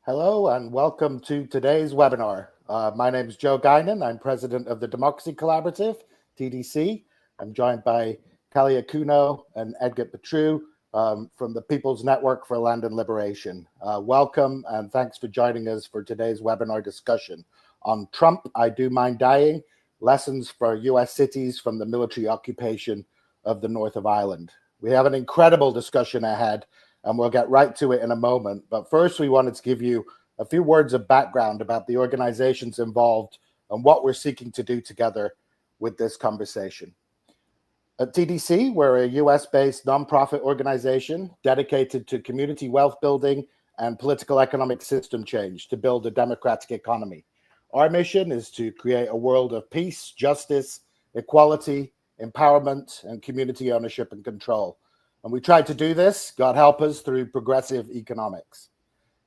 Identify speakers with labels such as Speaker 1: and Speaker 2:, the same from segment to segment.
Speaker 1: Hello and welcome to today's webinar. My name is Joe Guinan. I'm president of the Democracy Collaborative, TDC. I'm joined by Kalia Kuno and Edgar Petru from the People's Network for Land and Liberation. Welcome and thanks for joining us for today's webinar discussion on Trump, I Do Mind Dying, Lessons for US Cities from the Military Occupation of the North of Ireland. We have an incredible discussion ahead, and we'll get right to it in a moment. But first, we wanted to give you a few words of background about the organizations involved and what we're seeking to do together with this conversation. At TDC, we're a US-based nonprofit organization dedicated to community wealth building and political economic system change to build a democratic economy. Our mission is to create a world of peace, justice, equality, empowerment, and community ownership and control. And we try to do this, God help us, through progressive economics.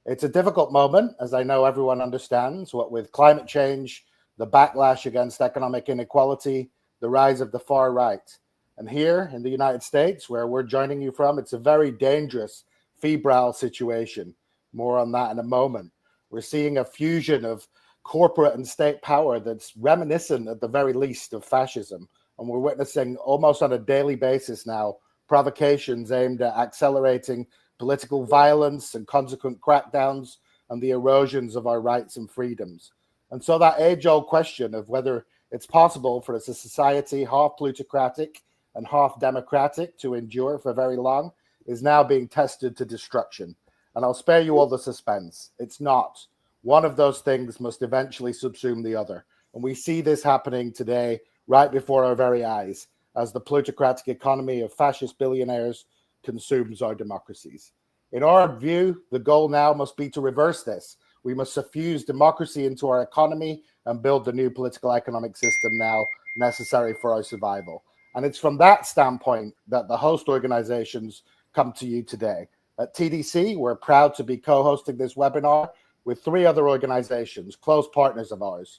Speaker 1: It's a difficult moment, as I know everyone understands, what with climate change, the backlash against economic inequality, the rise of the far right. And here in the United States, where we're joining you from, it's a very dangerous, febrile situation. More on that in a moment. We're seeing a fusion of corporate and state power that's reminiscent, at the very least, of fascism. And we're witnessing almost on a daily basis now provocations aimed at accelerating political violence and consequent crackdowns and the erosions of our rights and freedoms. And so that age-old question of whether it's possible for a society half plutocratic and half democratic to endure for very long is now being tested to destruction. And I'll spare you all the suspense. It's not. One of those things must eventually subsume the other. And we see this happening today right before our very eyes, as the plutocratic economy of fascist billionaires consumes our democracies. In our view, the goal now must be to reverse this. We must suffuse democracy into our economy and build the new political economic system now necessary for our survival. And it's from that standpoint that the host organizations come to you today. At TDC, we're proud to be co-hosting this webinar with three other organizations, close partners of ours.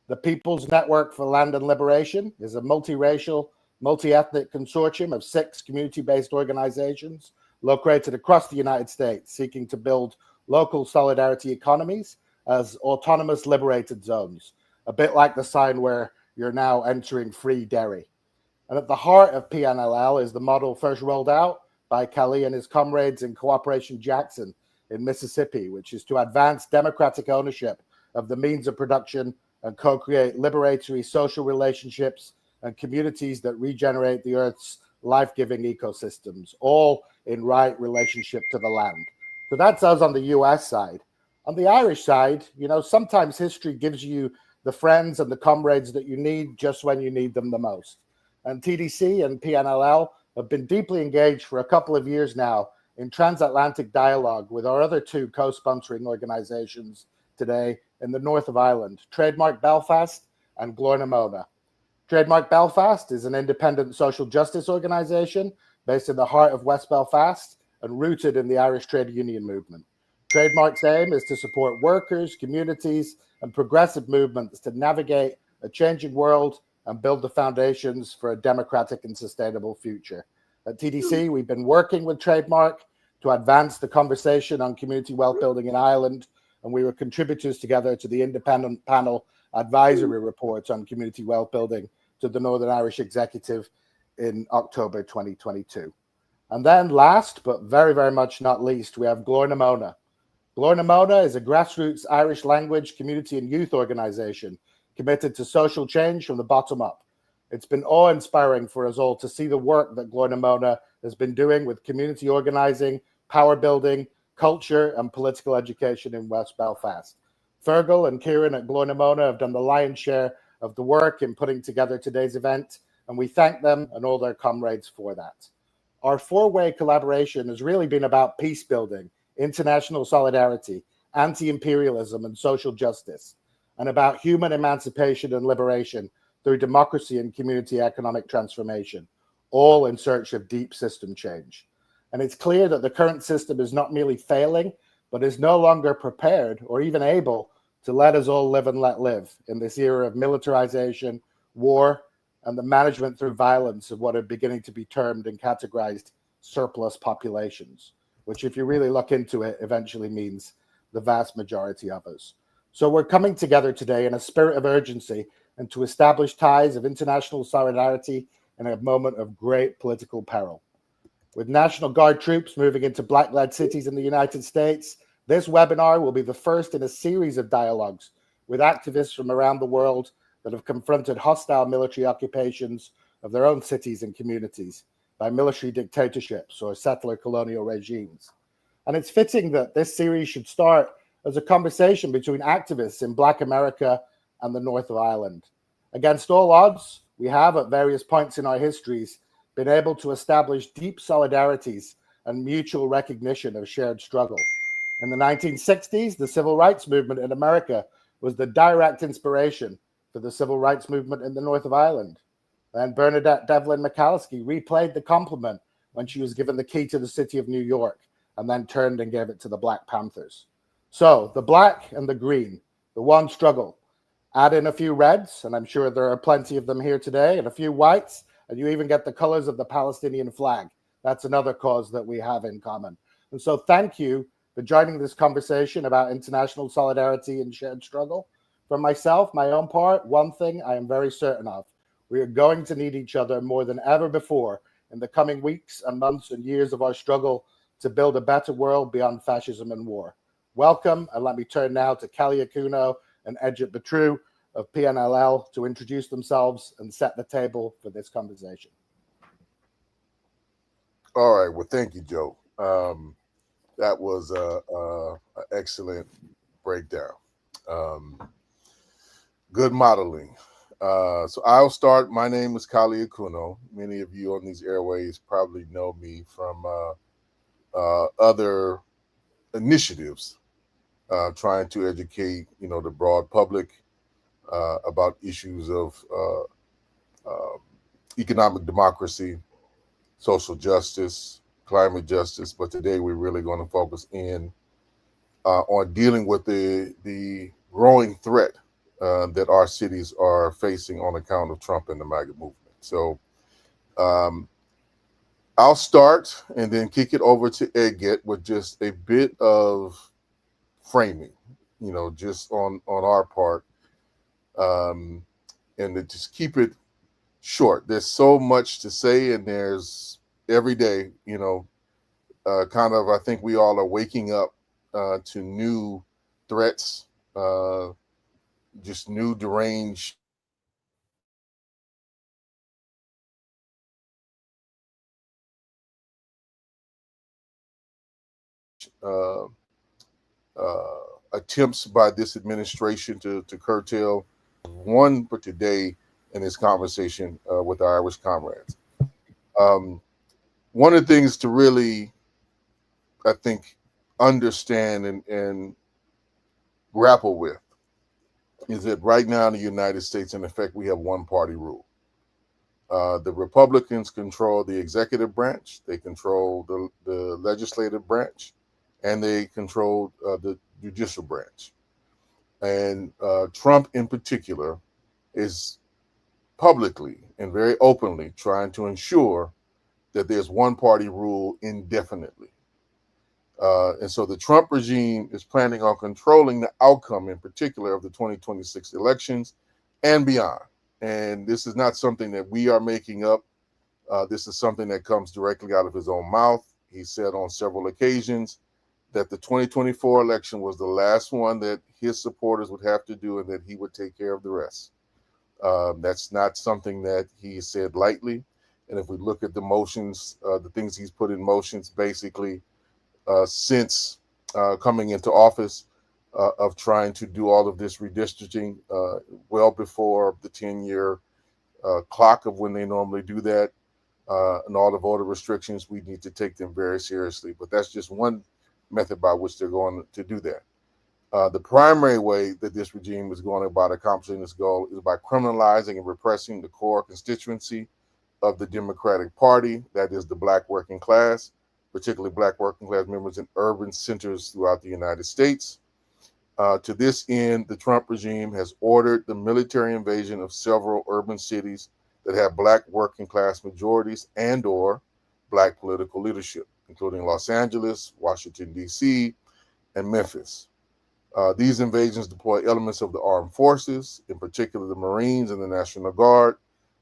Speaker 1: The People's Network for Land and Liberation is a multiracial, multi-ethnic consortium of 6 community-based organizations located across the United States, seeking to build local solidarity economies as autonomous liberated zones, a bit like the sign where you're now entering free Derry. And at the heart of PNLL is the model first rolled out by Kali and his comrades in Cooperation Jackson in Mississippi, which is to advance democratic ownership of the means of production and co-create liberatory social relationships and communities that regenerate the Earth's life-giving ecosystems, all in right relationship to the land. So that's us on the US side. On the Irish side, you know, sometimes history gives you the friends and the comrades that you need just when you need them the most. And TDC and PNLL have been deeply engaged for a couple of years now in transatlantic dialogue with our other 2 co-sponsoring organizations today in the north of Ireland, Trademark Belfast and Glór na Móna. Trademark Belfast is an independent social justice organization based in the heart of West Belfast and rooted in the Irish trade union movement. Trademark's aim is to support workers, communities, and progressive movements to navigate a changing world and build the foundations for a democratic and sustainable future. At TDC, we've been working with Trademark to advance the conversation on community wealth building in Ireland, and we were contributors together to the independent panel advisory reports on community wealth building to the Northern Irish Executive in October 2022. And then last, but very, very much not least, we have Glór na Móna. Glór na Móna is a grassroots Irish language, community and youth organization committed to social change from the bottom up. It's been awe-inspiring for us all to see the work that Glór na Móna has been doing with community organizing, power building, culture and political education in West Belfast. Fergal and Kieran at Glór na Móna have done the lion's share of the work in putting together today's event, and we thank them and all their comrades for that. Our 4-way collaboration has really been about peace building, international solidarity, anti-imperialism and social justice, and about human emancipation and liberation through democracy and community economic transformation, all in search of deep system change. And it's clear that the current system is not merely failing, but is no longer prepared or even able to let us all live and let live in this era of militarization, war, and the management through violence of what are beginning to be termed and categorized surplus populations, which if you really look into it, eventually means the vast majority of us. So we're coming together today in a spirit of urgency and to establish ties of international solidarity in a moment of great political peril. With National Guard troops moving into Black-led cities in the United States, this webinar will be the first in a series of dialogues with activists from around the world that have confronted hostile military occupations of their own cities and communities by military dictatorships or settler-colonial regimes. And it's fitting that this series should start as a conversation between activists in Black America and the North of Ireland. Against all odds, we have at various points in our histories been able to establish deep solidarities and mutual recognition of shared struggle. In the 1960s, the civil rights movement in America was the direct inspiration for the civil rights movement in the North of Ireland. Then Bernadette Devlin McCalskey replayed the compliment when she was given the key to the city of New York and then turned and gave it to the Black Panthers. So the black and the green, the one struggle. Add in a few reds, and I'm sure there are plenty of them here today, and a few whites, and you even get the colors of the Palestinian flag. That's another cause that we have in common. And so thank you for joining this conversation about international solidarity and shared struggle. For myself, my own part, one thing I am very certain of, we are going to need each other more than ever before in the coming weeks and months and years of our struggle to build a better world beyond fascism and war. Welcome, and let me turn now to Kalia Kuno and Edget Batru of PNLL to introduce themselves and set the table for this conversation.
Speaker 2: All right, well, thank you, Joe. That was an excellent breakdown. Good modeling. So I'll start. My name is Kalia Kuno. Many of you on these airways probably know me from other initiatives trying to educate, the broad public about issues of economic democracy, social justice, climate justice. But today we're really going to focus in on dealing with the growing threat that our cities are facing on account of Trump and the MAGA movement. So I'll start and then kick it over to Edget with just a bit of framing, just on our part, and to just keep it short. There's so much to say, and there's every day, kind of, I think we all are waking up to new threats, just new deranged attempts by this administration to curtail one for today in this conversation with our Irish comrades. One of the things to really, I think, understand and grapple with is that right now in the United States, in effect, we have one party rule. The Republicans control the executive branch, they control the legislative branch, and they control the judicial branch. And Trump in particular is publicly and very openly trying to ensure that there's one party rule indefinitely. And so the Trump regime is planning on controlling the outcome in particular of the 2026 elections and beyond. And this is not something that we are making up. This is something that comes directly out of his own mouth. He said on several occasions that the 2024 election was the last one that his supporters would have to do and that he would take care of the rest. That's not something that he said lightly. And if we look at the motions, the things he's put in motions basically since coming into office, of trying to do all of this redistricting well before the 10-year clock of when they normally do that, and all the voter restrictions, we need to take them very seriously. But that's just one method by which they're going to do that. The primary way that this regime is going about accomplishing this goal is by criminalizing and repressing the core constituency of the Democratic Party, that is the Black working class, particularly Black working class members in urban centers throughout the United States. To this end, the Trump regime has ordered the military invasion of several urban cities that have Black working class majorities and or Black political leadership, including Los Angeles, Washington, D.C., and Memphis. These invasions deploy elements of the armed forces, in particular the Marines and the National Guard,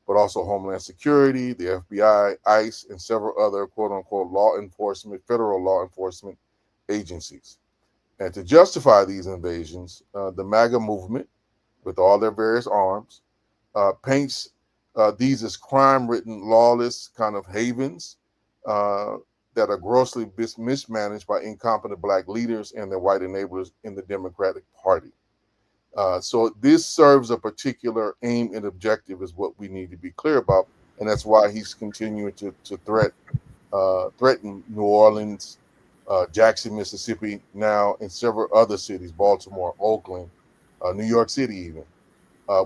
Speaker 2: but also Homeland Security, the FBI, ICE, and several other quote-unquote federal law enforcement agencies. And to justify these invasions, the MAGA movement, with all their various arms, paints these as crime-ridden, lawless kind of havens that are grossly mismanaged by incompetent Black leaders and their white enablers in the Democratic Party. So this serves a particular aim and objective is what we need to be clear about. And that's why he's continuing to threaten New Orleans, Jackson, Mississippi, now in several other cities, Baltimore, Oakland, New York City even,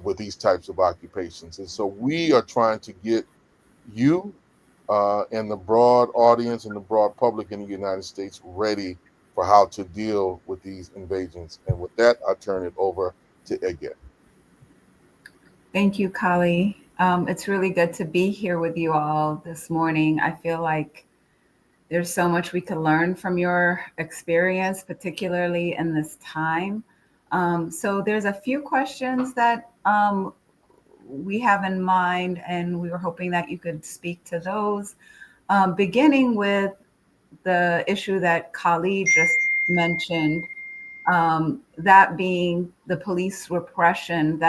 Speaker 2: with these types of occupations. And so we are trying to get you and the broad audience and the broad public in the United States ready for how to deal with these invasions. And with that, I turn it over to Edgar.
Speaker 3: Thank you, Kali. It's really good to be here with you all this morning. I feel like there's so much we could learn from your experience, particularly in this time. So there's a few questions that we have in mind, and we were hoping that you could speak to those, beginning with the issue that Kali just mentioned, that being the police repression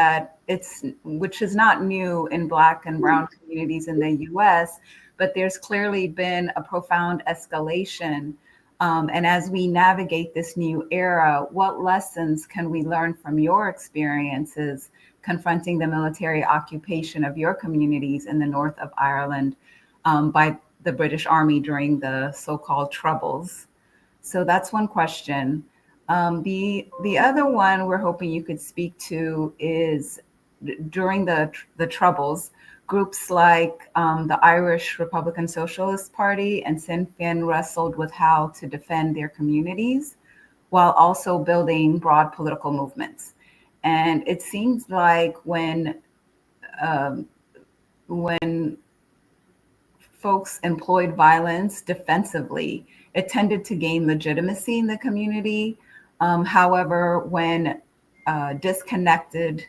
Speaker 3: which is not new in Black and Brown communities in the US, but there's clearly been a profound escalation. And as we navigate this new era, what lessons can we learn from your experiences confronting the military occupation of your communities in the north of Ireland by the British Army during the so-called Troubles? So that's one question. The other one we're hoping you could speak to is during the Troubles, groups like the Irish Republican Socialist Party and Sinn Féin wrestled with how to defend their communities while also building broad political movements. And it seems like when folks employed violence defensively, it tended to gain legitimacy in the community. However, when disconnected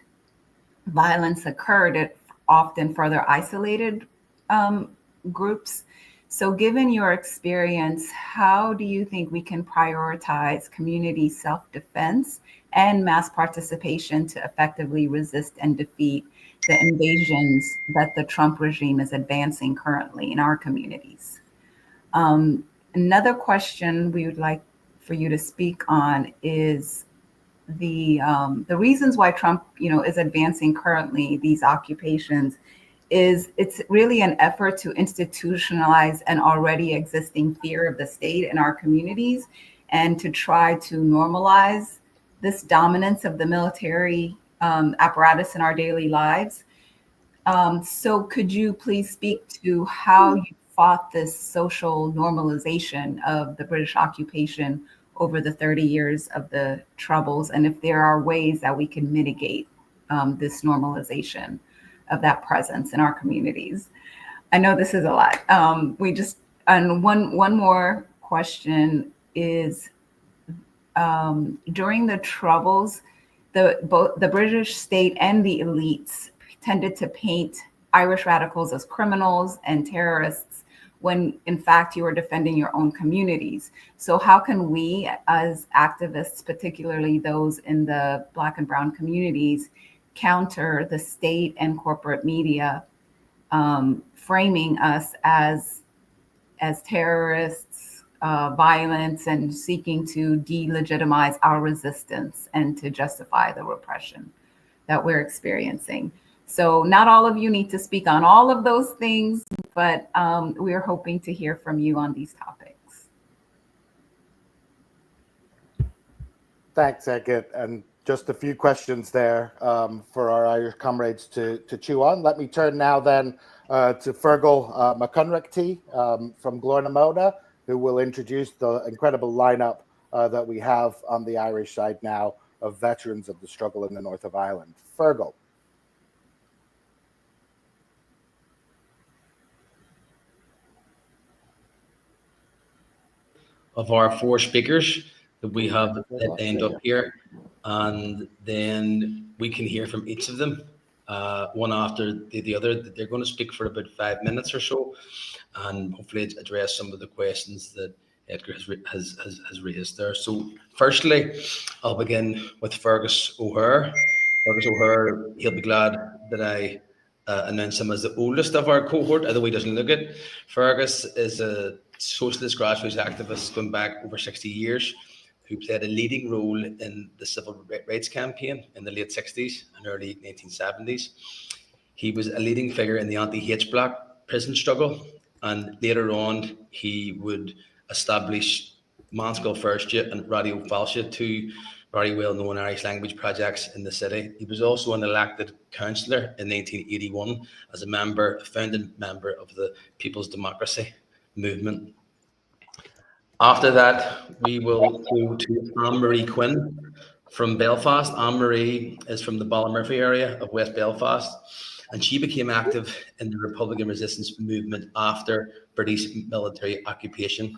Speaker 3: violence occurred, it often further isolated groups. So given your experience, how do you think we can prioritize community self-defense and mass participation to effectively resist and defeat the invasions that the Trump regime is advancing currently in our communities? Another question we would like for you to speak on is the reasons why Trump, is advancing currently these occupations. It's really an effort to institutionalize an already existing fear of the state in our communities and to try to normalize this dominance of the military apparatus in our daily lives. So could you please speak to how you fought this social normalization of the British occupation over the 30 years of the Troubles, and if there are ways that we can mitigate this normalization of that presence in our communities? I know this is a lot. And one more question is, during the Troubles, both the British state and the elites tended to paint Irish radicals as criminals and terrorists when in fact you are defending your own communities. So how can we as activists, particularly those in the Black and Brown communities, counter the state and corporate media framing us as terrorists, violence, and seeking to delegitimize our resistance and to justify the repression that we're experiencing? So not all of you need to speak on all of those things, but we're hoping to hear from you on these topics.
Speaker 1: Thanks, Edgar. And just a few questions there for our Irish comrades to chew on. Let me turn now then to Fergal McKearney from Glornamona, who will introduce the incredible lineup that we have on the Irish side now of veterans of the struggle in the north of Ireland. Fergal.
Speaker 4: Of our four speakers, that we have lined up here, and then we can hear from each of them, one after the other. They're going to speak for about 5 minutes or so, and hopefully address some of the questions that Edgar has raised there. So firstly, I'll begin with Fergus O'Hare. Fergus O'Hare, he'll be glad that I announce him as the oldest of our cohort, although he doesn't look it. Fergus is a socialist grassroots activist going back over 60 years, who played a leading role in the civil rights campaign in the late 60s and early 1970s. He was a leading figure in the anti-H block prison struggle, and later on he would establish Manskull First and Radio Falsha, two very well-known Irish language projects in the city. He was also an elected councillor in 1981 as a founding member of the People's Democracy movement. After that, we will go to AnnMarie Quinn from Belfast. AnnMarie is from the Ballymurphy area of West Belfast, and she became active in the Republican resistance movement after British military occupation.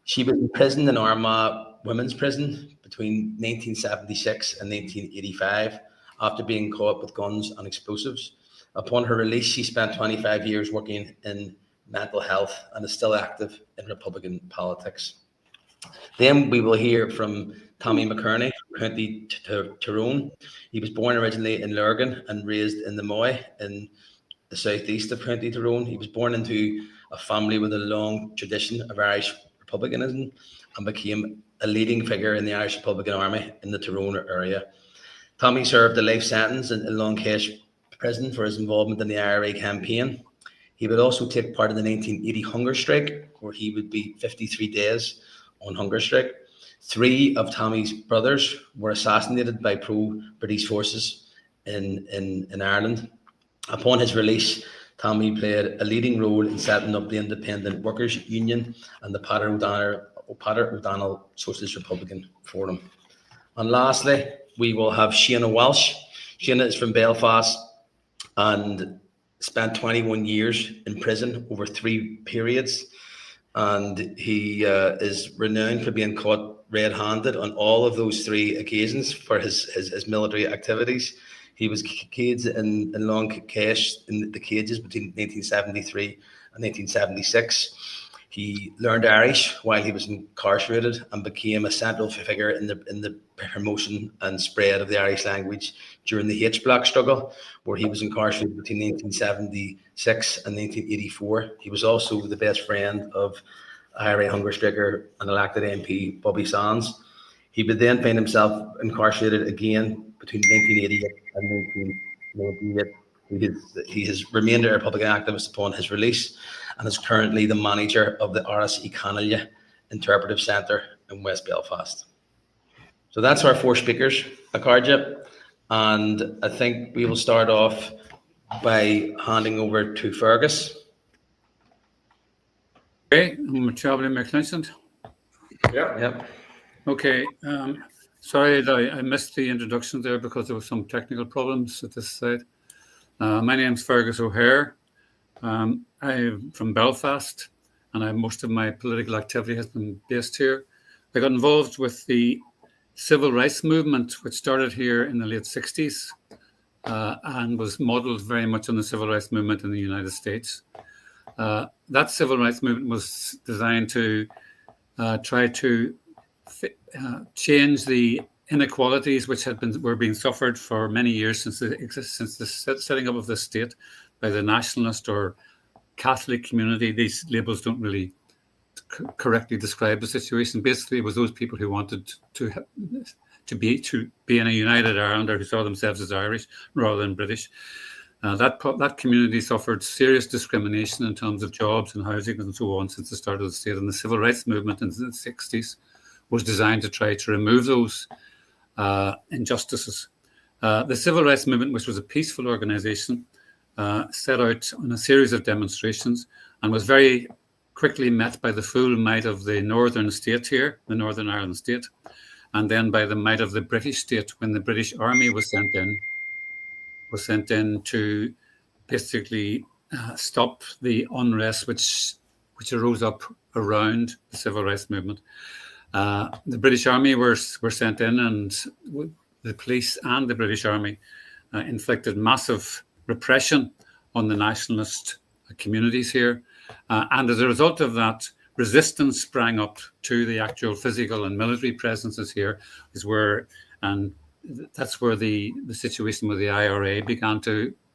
Speaker 4: She was imprisoned in Armagh Women's Prison between 1976 and 1985 after being caught with guns and explosives. Upon her release, she spent 25 years working in mental health and is still active in Republican politics. Then we will hear from Tommy McKearney from County Tyrone. He was born originally in Lurgan and raised in the Moy in the southeast of County Tyrone. He was born into a family with a long tradition of Irish republicanism and became a leading figure in the Irish Republican Army in the Tyrone area. Tommy served a life sentence in Longcash prison for his involvement in the IRA campaign. He would also take part in the 1980 hunger strike, where he would be 53 days on hunger strike. 3 of Tommy's brothers were assassinated by pro-British forces in Ireland. Upon his release, Tommy played a leading role in setting up the Independent Workers' Union and the Pater O'Donnell Socialist Republican Forum. And lastly, we will have Séanna Walsh. Séanna is from Belfast and spent 21 years in prison over 3 periods. And he is renowned for being caught red-handed on all of those 3 occasions for his military activities. He was caged in Longcash in the cages between 1973 and 1976. He learned Irish while he was incarcerated and became a central figure in the promotion and spread of the Irish language during the H block struggle, where he was incarcerated between 1976 and 1984. He was also the best friend of IRA hunger striker and elected MP Bobby Sands. He would then find himself incarcerated again between 1988 and 1998. He has remained a Republican activist upon his release and is currently the manager of the RSE Canalia Interpretive Centre in West Belfast. So that's our 4 speakers, Akarja, and I think we will start off by handing over to Fergus.
Speaker 5: Okay, I'm traveling McClinton.
Speaker 4: Yep.
Speaker 5: Okay, sorry that I missed the introduction there because there were some technical problems at this side. My name's Fergus O'Hare. I'm from Belfast, and most of my political activity has been based here. I got involved with the civil rights movement, which started here in the late 60s and was modeled very much on the civil rights movement in the United States. That civil rights movement was designed to try to change the inequalities which were being suffered for many years since the setting up of the state by the nationalist or Catholic community. These labels don't really correctly describe the situation. Basically, it was those people who wanted to be in a united Ireland, or who saw themselves as Irish rather than British. That community suffered serious discrimination in terms of jobs and housing and so on since the start of the state. And the civil rights movement in the 60s was designed to try to remove those injustices. The civil rights movement, which was a peaceful organization, set out on a series of demonstrations and was very quickly met by the full might of the northern state here, the Northern Ireland state, and then by the might of the British state when the British Army was sent in to basically stop the unrest which arose up around the civil rights movement. The British Army were sent in, and the police and the British Army inflicted massive repression on the nationalist communities here. And as a result of that, resistance sprang up to the actual physical and military presences here, and that's where the situation with the IRA began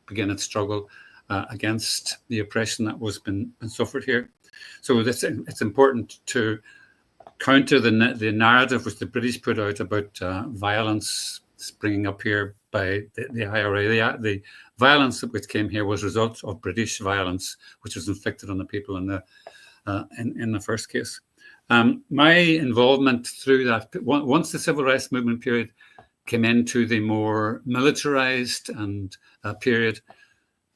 Speaker 5: its struggle against the oppression that was been suffered here. So it's important to counter the narrative which the British put out about violence springing up here by the IRA. The violence which came here was a result of British violence, which was inflicted on the people in the first case. My involvement through that, once the civil rights movement period came into the more militarized and period,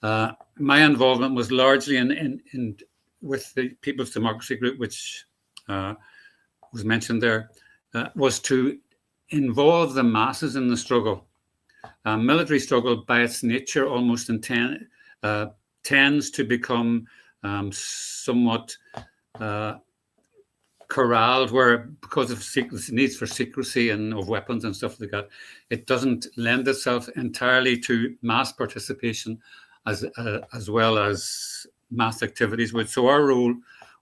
Speaker 5: my involvement was largely in with the People's Democracy Group, which was mentioned there, was to involve the masses in the struggle. Military struggle, by its nature, almost tends to become somewhat corralled, where because of needs for secrecy and of weapons and stuff like that, it doesn't lend itself entirely to mass participation as well as mass activities would. So our role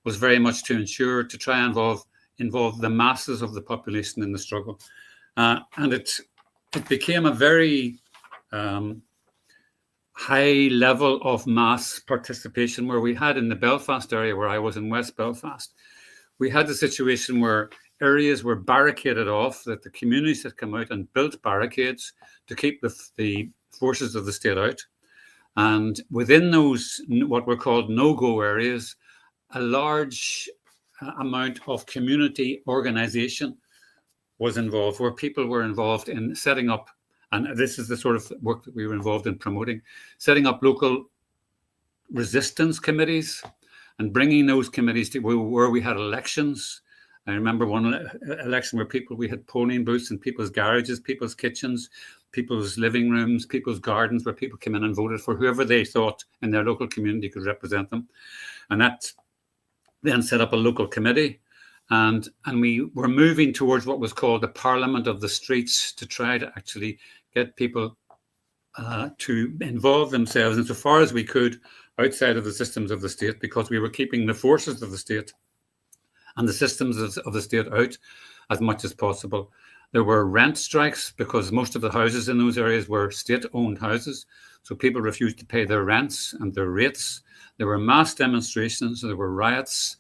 Speaker 5: was very much to try and involve the masses of the population in the struggle. And it became a very high level of mass participation, where we had in the Belfast area, where I was in West Belfast, we had the situation where areas were barricaded off, that the communities had come out and built barricades to keep the forces of the state out. And within those, what were called no-go areas, a large amount of community organization was involved, where people were involved in setting up, and this is the sort of work that we were involved in promoting, setting up local resistance committees and bringing those committees to where we had elections. I remember one election where we had polling booths in people's garages, people's kitchens, people's living rooms, people's gardens, where people came in and voted for whoever they thought in their local community could represent them. And that then set up a local committee. And we were moving towards what was called the Parliament of the Streets, to try to actually get people to involve themselves insofar as we could outside of the systems of the state, because we were keeping the forces of the state and the systems of the state out as much as possible. There were rent strikes because most of the houses in those areas were state-owned houses, so people refused to pay their rents and their rates. There were mass demonstrations, there were riots,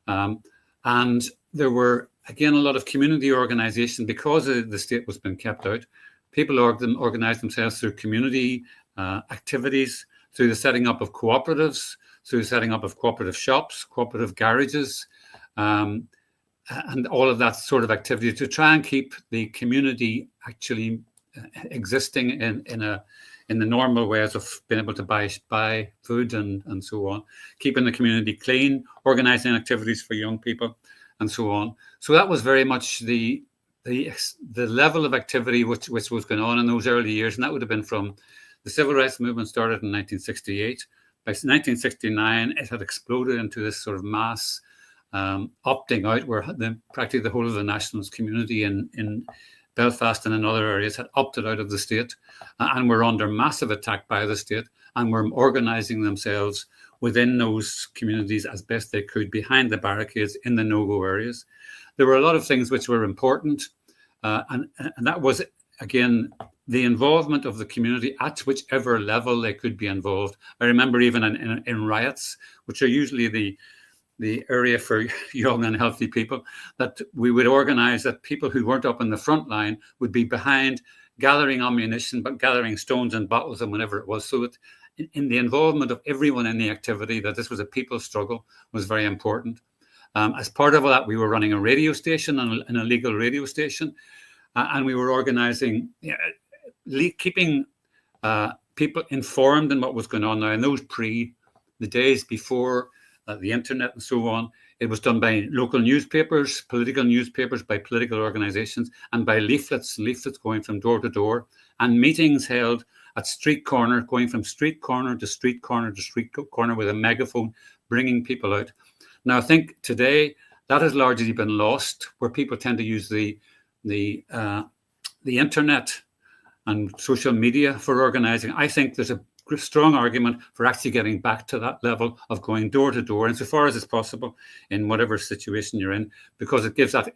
Speaker 5: and there were, again, a lot of community organization because the state was being kept out. People organized themselves through community activities, through the setting up of cooperatives, through the setting up of cooperative shops, cooperative garages, and all of that sort of activity to try and keep the community actually existing in the normal ways of being able to buy food and so on, keeping the community clean, organizing activities for young people, and so on. So that was very much the level of activity which was going on in those early years, and that would have been from the civil rights movement started in 1968. By 1969, it had exploded into this sort of mass opting out, where practically the whole of the nationalist community in Belfast and in other areas had opted out of the state and were under massive attack by the state, and were organizing themselves within those communities as best they could behind the barricades in the no-go areas. There were a lot of things which were important, and that was, again, the involvement of the community at whichever level they could be involved. I remember even in riots, which are usually the area for young and healthy people, that we would organize that people who weren't up in the front line would be behind, gathering ammunition, but gathering stones and bottles and whatever it was. So that in the involvement of everyone in the activity, that this was a people's struggle, was very important. As part of that, we were running a radio station, an illegal radio station, and we were organizing, keeping people informed in what was going on. Now, in the days before the internet and so on, it was done by local newspapers, political newspapers, by political organizations, and by leaflets going from door to door, and meetings held at street corner, going from street corner to street corner to street corner with a megaphone, bringing people out. Now, I think today, That has largely been lost, where people tend to use the internet and social media for organizing. I think there's a strong argument for actually getting back to that level of going door to door, insofar as it's possible, in whatever situation you're in, because it gives that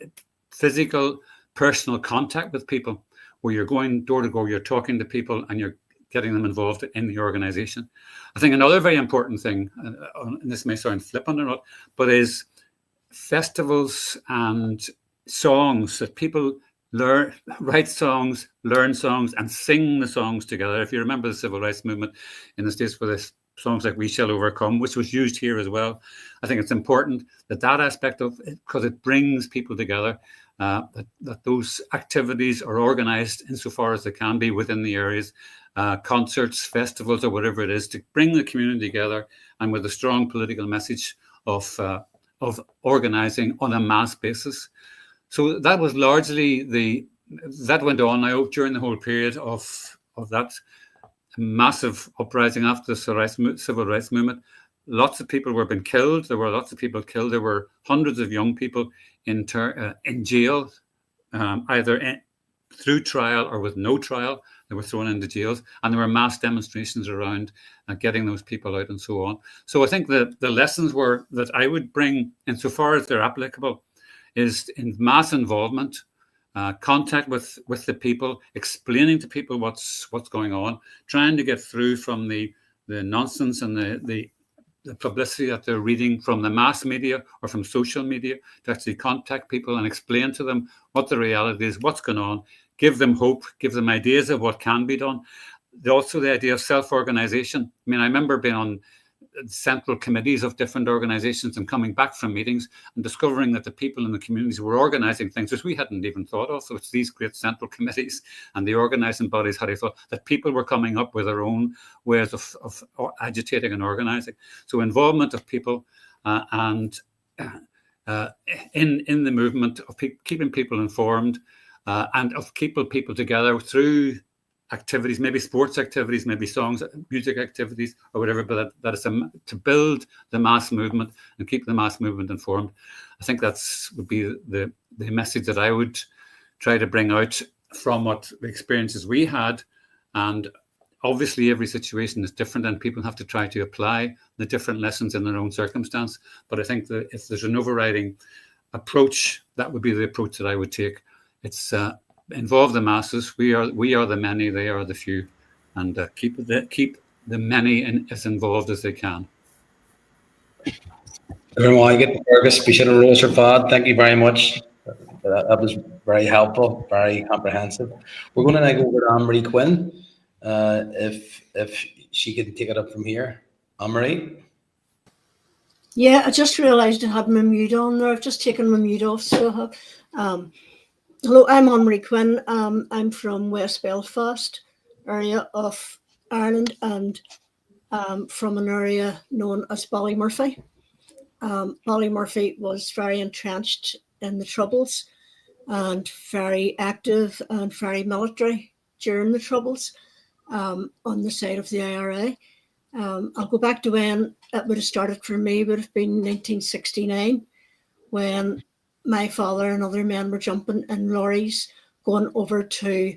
Speaker 5: physical, personal contact with people, where you're going door to door, you're talking to people, and you're getting them involved in the organization. I think another very important thing, and this may sound flippant or not, but is festivals and songs, that people write songs, learn songs, and sing the songs together. If you remember the civil rights movement in the States, with this songs like "We Shall Overcome," which was used here as well, I think it's important that aspect of it, because it brings people together, that those activities are organized insofar as they can be within the areas, concerts, festivals, or whatever it is, to bring the community together, and with a strong political message of organizing on a mass basis. So that was largely that went on now during the whole period of that massive uprising after the civil rights movement. Lots of people were being killed. There were lots of people killed. There were hundreds of young people in jail, either through trial or with no trial. They were thrown into jails, and there were mass demonstrations around getting those people out and so on. So I think the lessons that I would bring, insofar as they're applicable, is in mass involvement, contact with the people, explaining to people what's going on, trying to get through from the nonsense and the publicity that they're reading from the mass media or from social media, to actually contact people and explain to them what the reality is, what's going on, give them hope, give them ideas of what can be done. Also the idea of self-organization. I mean, I remember being on central committees of different organizations and coming back from meetings and discovering that the people in the communities were organizing things which we hadn't even thought of. So it's these great central committees and the organizing bodies had thought that people were coming up with their own ways of agitating and organizing. So involvement of people and in the movement of keeping people informed and of keeping people together through activities, maybe sports activities, maybe songs, music activities, or whatever, but that is to build the mass movement and keep the mass movement informed. I think would be the message that I would try to bring out from what the experiences we had. And obviously every situation is different and people have to try to apply the different lessons in their own circumstance. But I think that if there's an overriding approach, that would be the approach that I would take. It's involve the masses. We are the many, they are the few, and keep the many as involved as they can.
Speaker 4: Fergus, thank you very much. That was very helpful, very comprehensive. We're going to now go over to AnnMarie Quinn, if she can take it up from here. AnnMarie?
Speaker 6: Yeah, I just realised I had my mute on there. I've just taken my mute off, so I have. Hello, I'm AnnMarie Quinn. I'm from West Belfast area of Ireland, and from an area known as Ballymurphy. Ballymurphy was very entrenched in the Troubles and very active and very military during the Troubles on the side of the IRA. I'll go back to when it would have started for me. It would have been 1969 when my father and other men were jumping in lorries going over to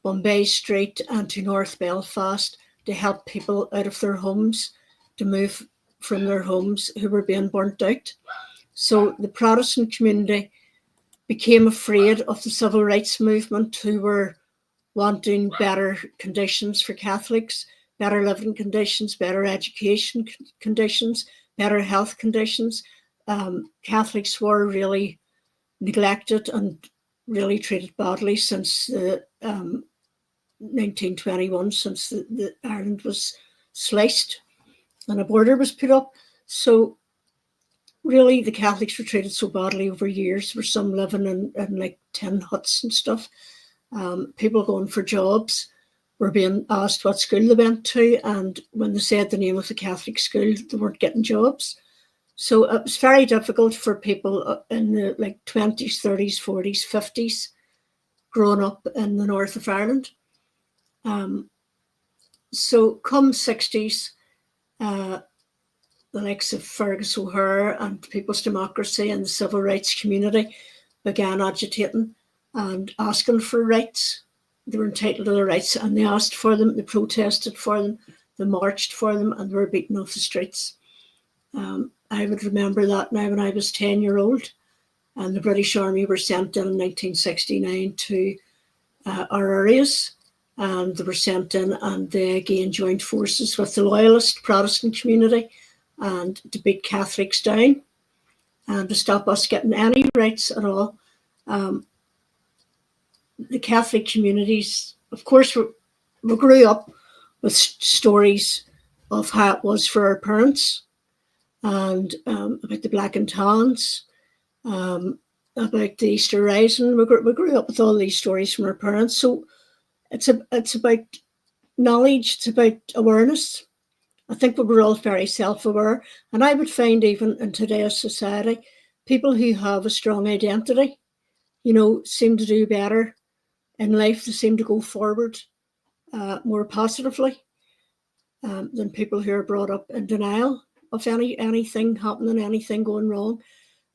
Speaker 6: Bombay Street and to North Belfast to help people out of their homes, to move from their homes who were being burnt out. So the Protestant community became afraid of the civil rights movement, who were wanting better conditions for Catholics, better living conditions, better education conditions, better health conditions. Catholics were really neglected and really treated badly since 1921, since the Ireland was sliced and a border was put up. So really the Catholics were treated so badly over years. There were some living in like tin huts and stuff. People going for jobs were being asked what school they went to, and when they said the name of the Catholic school, they weren't getting jobs. So it was very difficult for people in the 20s, 30s, 40s, 50s, growing up in the north of Ireland. So come 60s, the likes of Fergus O'Hare and People's Democracy and the civil rights community began agitating and asking for rights. They were entitled to their rights, and they asked for them, they protested for them, they marched for them, and were beaten off the streets. I would remember that now when I was 10-year-old, and the British Army were sent in 1969 to our areas, and they were sent in and they again joined forces with the loyalist Protestant community and to beat Catholics down and to stop us getting any rights at all. The Catholic communities, of course, we grew up with stories of how it was for our parents and about the Black and Tans, about the Easter Rising. We grew up with all these stories from our parents. So it's about knowledge, it's about awareness. I think we were all very self-aware. And I would find even in today's society, people who have a strong identity, seem to do better in life. They seem to go forward more positively than people who are brought up in denial of anything happening, anything going wrong,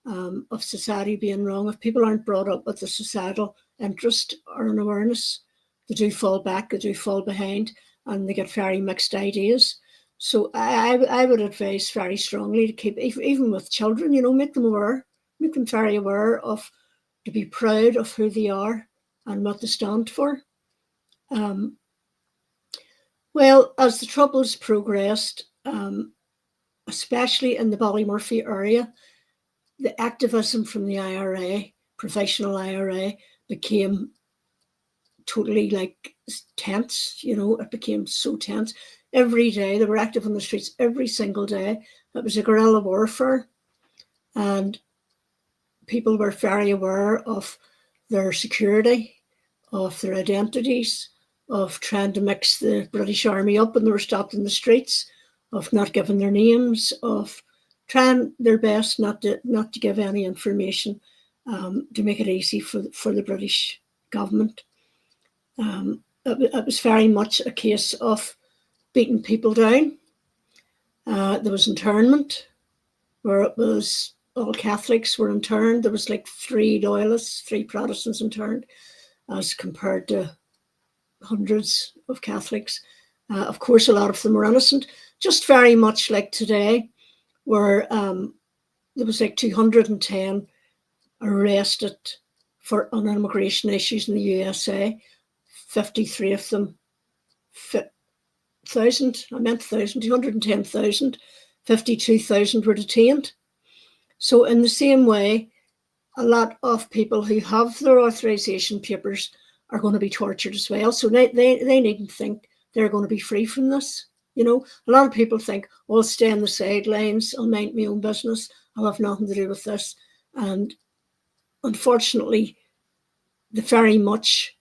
Speaker 6: of society being wrong. If people aren't brought up with a societal interest or an awareness, they do fall back, they do fall behind, and they get very mixed ideas. So I would advise very strongly to keep, even with children, make them aware, make them very aware of, to be proud of who they are and what they stand for. Well, as the Troubles progressed, especially in the Ballymurphy area, the activism from the IRA, professional IRA, became totally tense. It became so tense. Every day, they were active on the streets every single day. It was a guerrilla warfare, and people were very aware of their security, of their identities, of trying to mix the British Army up when they were stopped in the streets, of not giving their names, of trying their best not to give any information to make it easy for the British government. It was very much a case of beating people down. There was internment, where it was all Catholics were interned. There was 3 loyalists, 3 Protestants interned, as compared to hundreds of Catholics. Of course, a lot of them were innocent, just very much like today, where there was 210 arrested on immigration issues in the USA. 53 of them, 210,000, 52,000 were detained. So in the same way, a lot of people who have their authorization papers are going to be tortured as well. So they needn't think they're going to be free from this. A lot of people think, I'll stay on the sidelines, I'll mind my own business, I'll have nothing to do with this. And unfortunately, they very much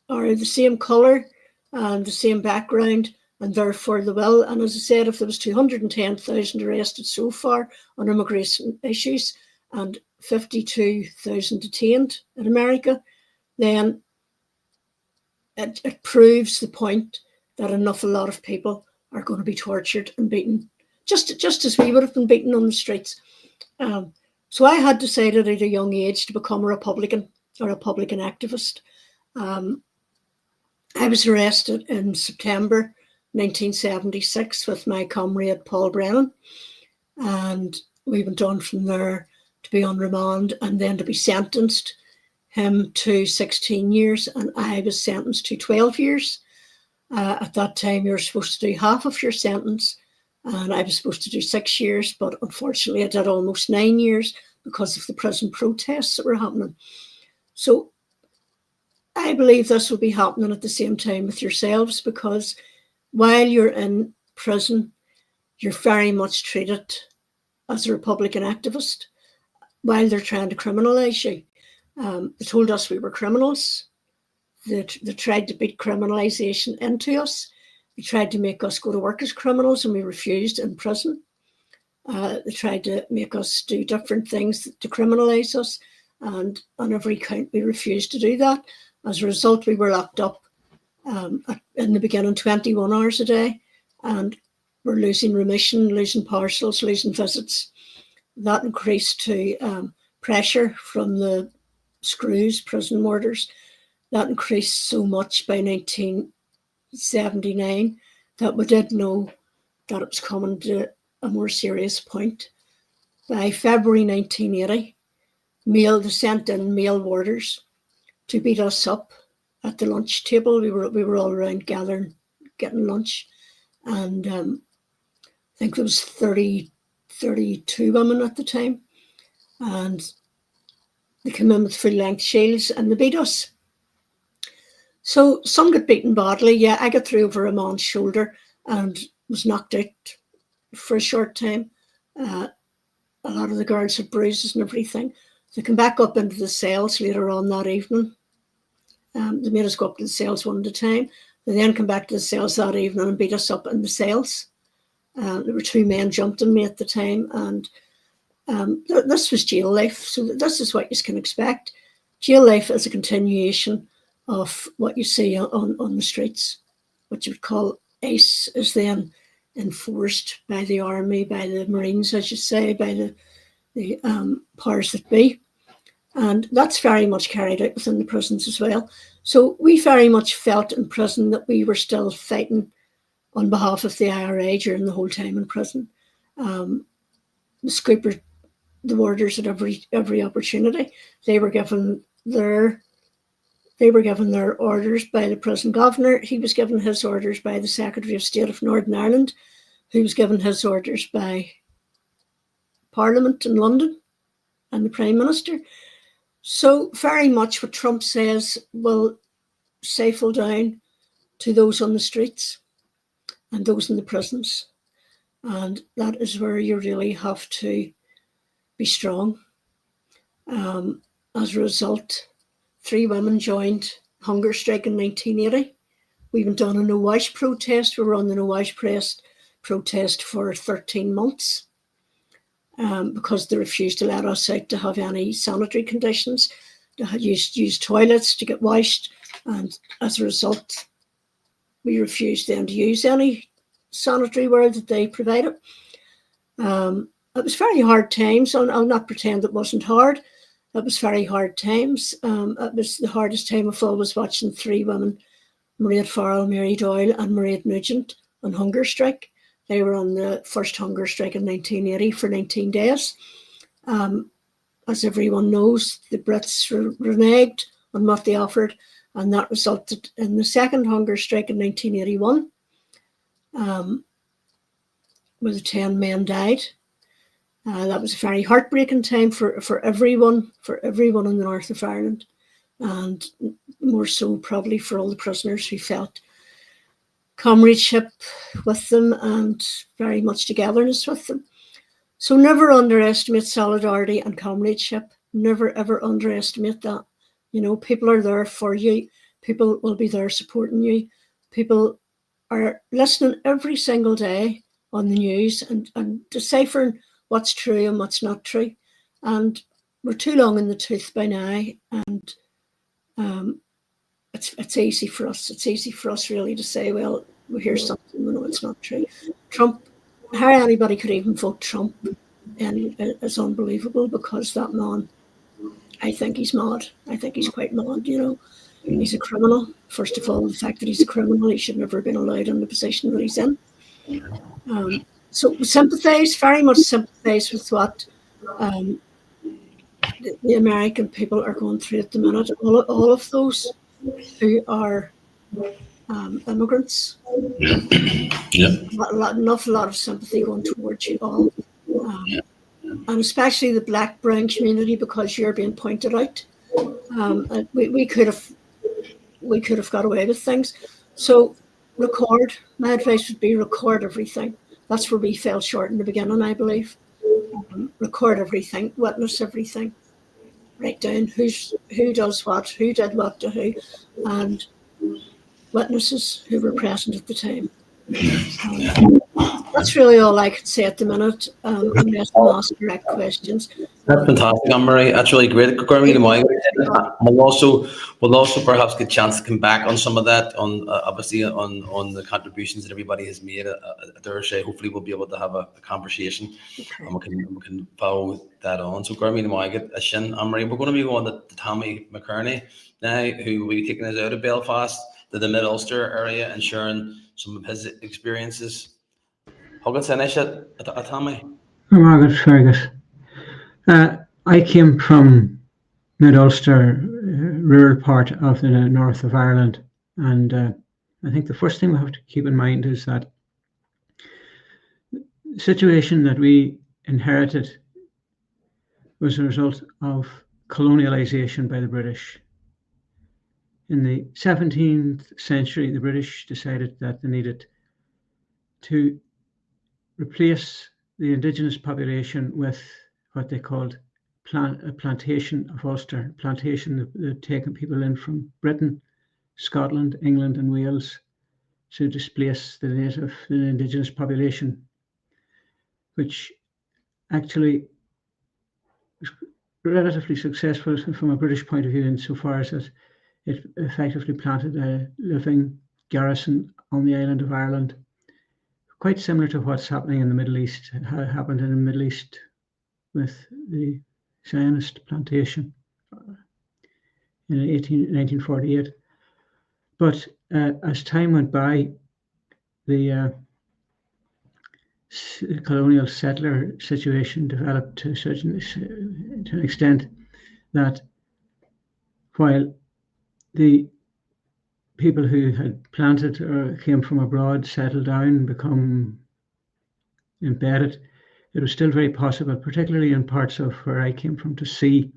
Speaker 6: are the same colour and the same background, and therefore they will. And as I said, if there was 210,000 arrested so far on immigration issues and 52,000 detained in America, then it proves the point that a lot of people are going to be tortured and beaten, just as we would have been beaten on the streets. So I had decided at a young age to become a Republican or a Republican activist. I was arrested in September 1976 with my comrade Paul Brennan, and we went on from there to be on remand and then to be sentenced, him to 16 years and I was sentenced to 12 years. At that time, you were supposed to do half of your sentence, and I was supposed to do 6 years, but unfortunately I did almost 9 years because of the prison protests that were happening. So I believe this will be happening at the same time with yourselves, because while you're in prison, you're very much treated as a Republican activist while they're trying to criminalise you. They told us we were criminals. They tried to beat criminalisation into us. They tried to make us go to work as criminals, and we refused in prison. They tried to make us do different things to criminalise us, and on every count we refused to do that. As a result, we were locked up in the beginning 21 hours a day, and were losing remission, losing parcels, losing visits. That increased to pressure from the screws, prison warders. That increased so much by 1979 that we did know that it was coming to a more serious point. By February 1980, they sent in male warders to beat us up at the lunch table. We were all around gathering, getting lunch, and I think there was 32 women at the time, and they came in with full-length shields and they beat us. So some got beaten badly. Yeah, I got through over a man's shoulder and was knocked out for a short time. A lot of the girls had bruises and everything. They came back up into the cells later on that evening. They made us go up to the cells one at a time. They then come back to the cells that evening and beat us up in the cells. There were 2 men jumped on me at the time, and this was jail life. So this is what you can expect. Jail life is a continuation of what you see on the streets. What you would call ACE is then enforced by the army, by the Marines, as you say, by the powers that be. And that's very much carried out within the prisons as well. So we very much felt in prison that we were still fighting on behalf of the IRA during the whole time in prison. The scooper, the warders at every opportunity, they were given their orders by the prison governor. He was given his orders by the Secretary of State of Northern Ireland, who was given his orders by Parliament in London and the Prime Minister. So very much what Trump says will stifle down to those on the streets and those in the prisons. And that is where you really have to be strong. As a result, 3 women joined hunger strike in 1980. We went on a No Wash protest. We were on the No Wash protest for 13 months because they refused to let us out to have any sanitary conditions. They had used toilets to get washed, and as a result, we refused them to use any sanitary ware that they provided. It was very hard times. I'll not pretend it wasn't hard. It was very hard times. It was the hardest time of all was watching 3 women, Mairead Farrell, Mary Doyle and Mairead Nugent, on hunger strike. They were on the first hunger strike in 1980 for 19 days. As everyone knows, the Brits reneged on what they offered, and that resulted in the second hunger strike in 1981, where the 10 men died. That was a very heartbreaking time for everyone in the north of Ireland, and more so probably for all the prisoners who felt comradeship with them and very much togetherness with them. So never underestimate solidarity and comradeship. Never ever underestimate that. You know, people are there for you. People will be there supporting you. People are listening every single day on the news and deciphering what's true and what's not true. And we're too long in the tooth by now, and it's easy for us. It's easy for us really to say, well, we hear something, we know it's not true. Trump, how anybody could even vote Trump, and it's unbelievable, because that man, I think he's mad. I think he's quite mad, you know. He's a criminal. First of all, the fact that he's a criminal, he should never have been allowed in the position that he's in. So sympathise, very much sympathise with what the American people are going through at the minute. All of those who are immigrants.
Speaker 4: Yep.
Speaker 6: An awful lot of sympathy going towards you all. And especially the black, brown community, because you're being pointed out. We could have got away with things. So record. My advice would be record everything. That's where we fell short in the beginning, I believe. Record everything, witness everything, write down who does what, who did what to who, and witnesses who were present at the time. That's really all I could say at the minute, unless I'm asked direct questions.
Speaker 4: That's fantastic, AnnMarie. That's really great. We'll also perhaps get a chance to come back on some of that, on obviously on the contributions that everybody has made at Thursday. Hopefully, we'll be able to have a conversation, and we can follow that on. So, Gurmí Moiget, Shin, AnnMarie, we're going to be going to Tommy McKearney now, who will be taking us out of Belfast to the Mid Ulster area and sharing some of his experiences. Hoggan Sinish at Tommy.
Speaker 7: Margaret Fergus. I came from Mid Ulster, rural part of the north of Ireland, and I think the first thing we have to keep in mind is that the situation that we inherited was a result of colonialisation by the British. In the 17th century, the British decided that they needed to replace the indigenous population with what they called a plantation of Ulster. Plantation, they'd taken people in from Britain, Scotland, England, and Wales to displace the indigenous population, which actually was relatively successful from a British point of view insofar as that it effectively planted a living garrison on the island of Ireland, quite similar to what's happening in the Middle East, how it happened in the Middle East with the Zionist plantation in 1948. But as time went by, the colonial settler situation developed to an extent that while the people who had planted or came from abroad settled down, become embedded, it was still very possible, particularly in parts of where I came from, to see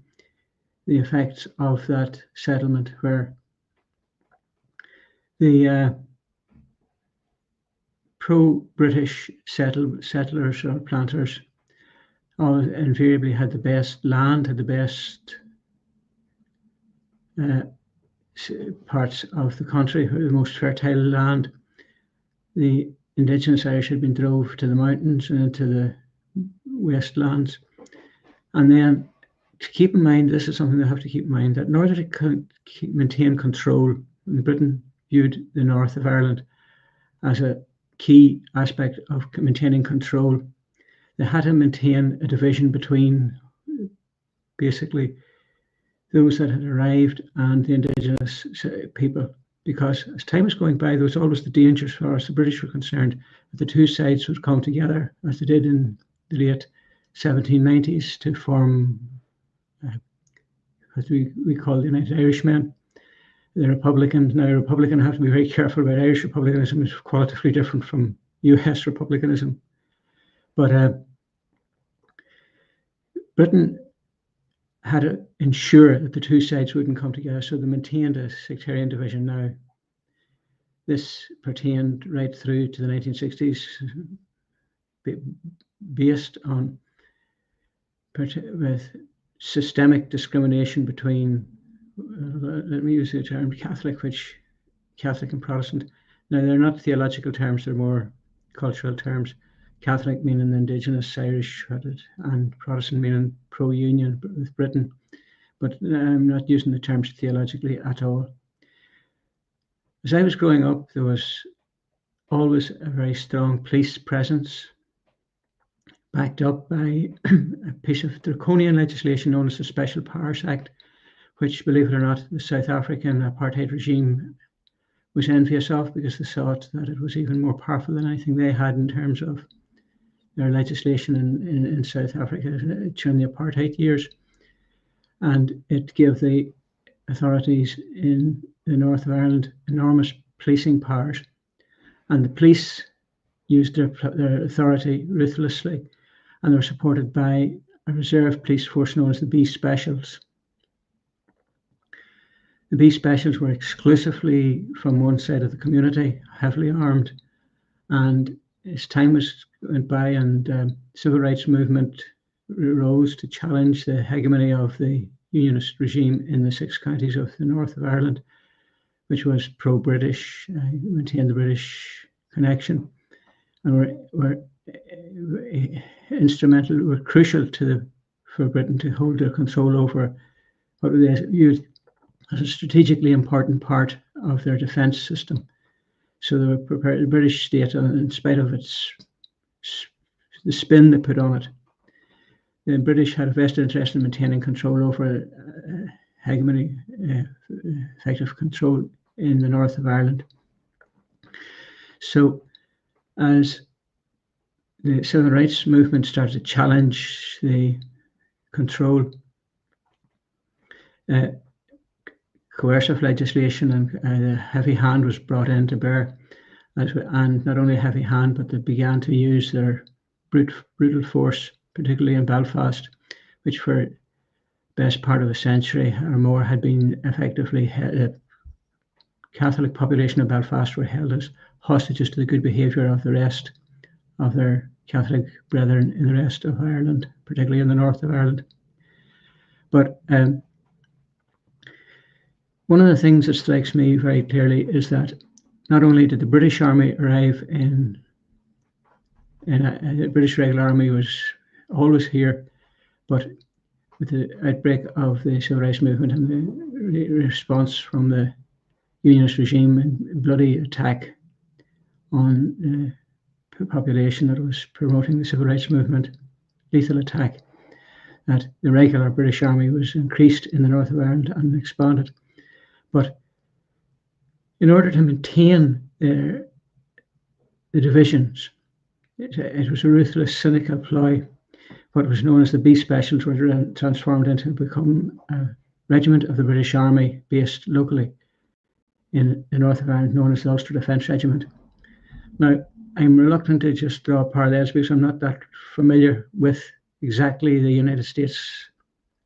Speaker 7: the effects of that settlement, where the pro-British settlers or planters all invariably had the best land, had the best parts of the country, the most fertile land. The indigenous Irish had been drove to the mountains and into the wastelands. And then to keep in mind, this is something they have to keep in mind, that in order to maintain control, Britain viewed the north of Ireland as a key aspect of maintaining control. They had to maintain a division between basically those that had arrived and the indigenous people, because as time was going by, there was always the danger, as far as the British were concerned, that the two sides would come together, as they did in the late 1790s, to form what we call the United Irishmen, the Republicans. Now, Republican have to be very careful about Irish republicanism. It's qualitatively different from US republicanism. But Britain had to ensure that the two sides wouldn't come together, so they maintained a sectarian division. Now, this pertained right through to the 1960s, based on with systemic discrimination between, let me use the term Catholic and Protestant. Now, they're not theological terms, they're more cultural terms. Catholic meaning indigenous Irish, and Protestant meaning pro-union with Britain. But I'm not using the terms theologically at all. As I was growing up, there was always a very strong police presence, backed up by a piece of draconian legislation known as the Special Powers Act, which, believe it or not, the South African apartheid regime was envious of, because they thought that it was even more powerful than anything they had in terms of their legislation in South Africa during the apartheid years. And it gave the authorities in the north of Ireland enormous policing powers. And the police used their authority ruthlessly, and they were supported by a reserve police force known as the B Specials. The B Specials were exclusively from one side of the community, heavily armed, and as time went by and civil rights movement rose to challenge the hegemony of the Unionist regime in the 6 counties of the north of Ireland, which was pro-British, maintained the British connection. and were instrumental, were crucial for Britain to hold their control over what they used as a strategically important part of their defence system. So they were prepared, the British state, in spite of the spin they put on it, the British had a vested interest in maintaining control over hegemony, effective control in the north of Ireland. So as the civil rights movement started to challenge the control, coercive legislation and a heavy hand was brought in to bear, and not only a heavy hand, but they began to use their brutal force, particularly in Belfast, which for the best part of a century or more had been effectively the Catholic population of Belfast were held as hostages to the good behaviour of the rest of their Catholic brethren in the rest of Ireland, particularly in the north of Ireland. But one of the things that strikes me very clearly is that not only did the British Army arrive the British Regular Army was always here, but with the outbreak of the civil rights movement and the response from the Unionist regime and bloody attack on the population that was promoting the civil rights movement, lethal attack, that the regular British Army was increased in the north of Ireland and expanded. But in order to maintain the divisions, it was a ruthless, cynical ploy. What was known as the B Specials were transformed into become a regiment of the British Army based locally in the north of Ireland, known as the Ulster Defence Regiment. Now, I'm reluctant to just draw parallels because I'm not that familiar with exactly the United States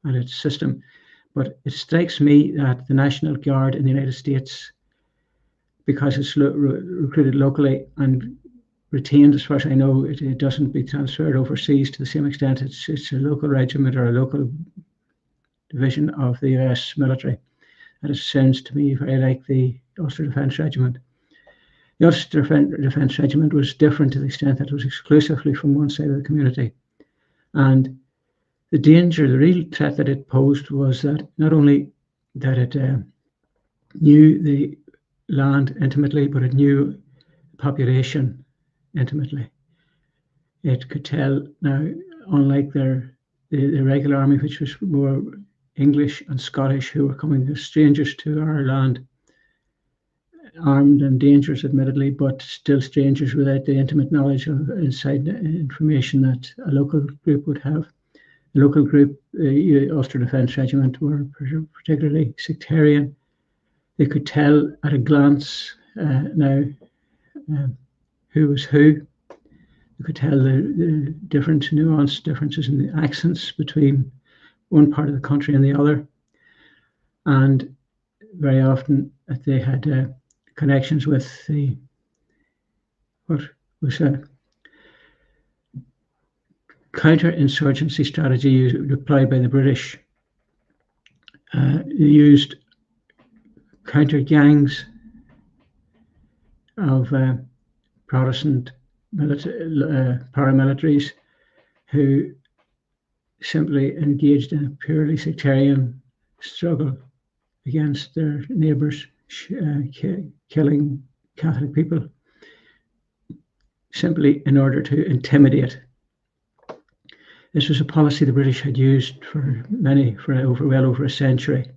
Speaker 7: and its system, but it strikes me that the National Guard in the United States, because it's recruited locally and retained, as far as I know, it doesn't be transferred overseas to the same extent. It's a local regiment or a local division of the US military. And it sounds to me very like the Ulster Defence Regiment. The Ulster Defence Regiment was different to the extent that it was exclusively from one side of the community. And the danger, the real threat that it posed was that not only that it knew the land intimately, but it knew the population intimately. It could tell now, unlike the regular army, which was more English and Scottish, who were coming as strangers to our land, armed and dangerous admittedly, but still strangers without the intimate knowledge of inside information that a local group would have. The local group, the Ulster Defence Regiment, were particularly sectarian. They could tell at a glance now who was who. You could tell the different nuanced differences in the accents between one part of the country and the other. And very often they had connections with what was a counter-insurgency strategy deployed by the British. They used counter-gangs of Protestant paramilitaries who simply engaged in a purely sectarian struggle against their neighbours, killing Catholic people simply in order to intimidate. This was a policy the British had used for well over a century.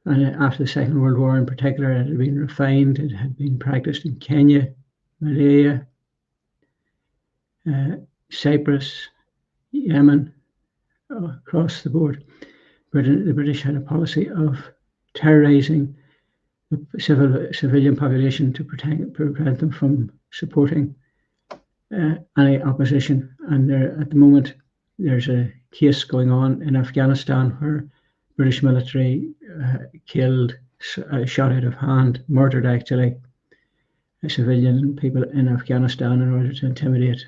Speaker 7: And after the Second World War in particular, it had been refined. It had been practiced in Kenya, Malaya, Cyprus, Yemen, across the board. The British had a policy of terrorising the civilian population to prevent them from supporting any opposition. And at the moment, there's a case going on in Afghanistan where British military killed, shot out of hand, murdered actually, civilian people in Afghanistan in order to intimidate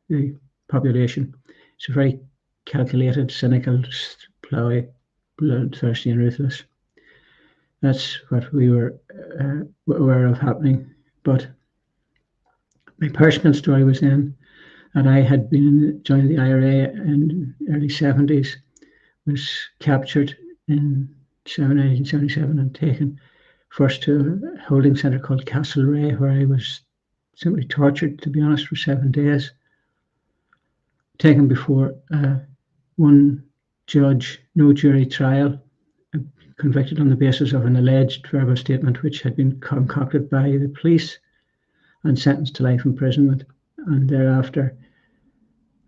Speaker 7: the population. It's a very calculated, cynical ploy, bloodthirsty and ruthless. That's what we were aware of happening. But my personal story was then that I had joined the IRA in the early 70s, was captured in 1977 and taken first to a holding centre called Castlereagh, where I was simply tortured, to be honest, for 7 days. Taken before one judge, no jury trial, convicted on the basis of an alleged verbal statement which had been concocted by the police, and sentenced to life imprisonment. And thereafter,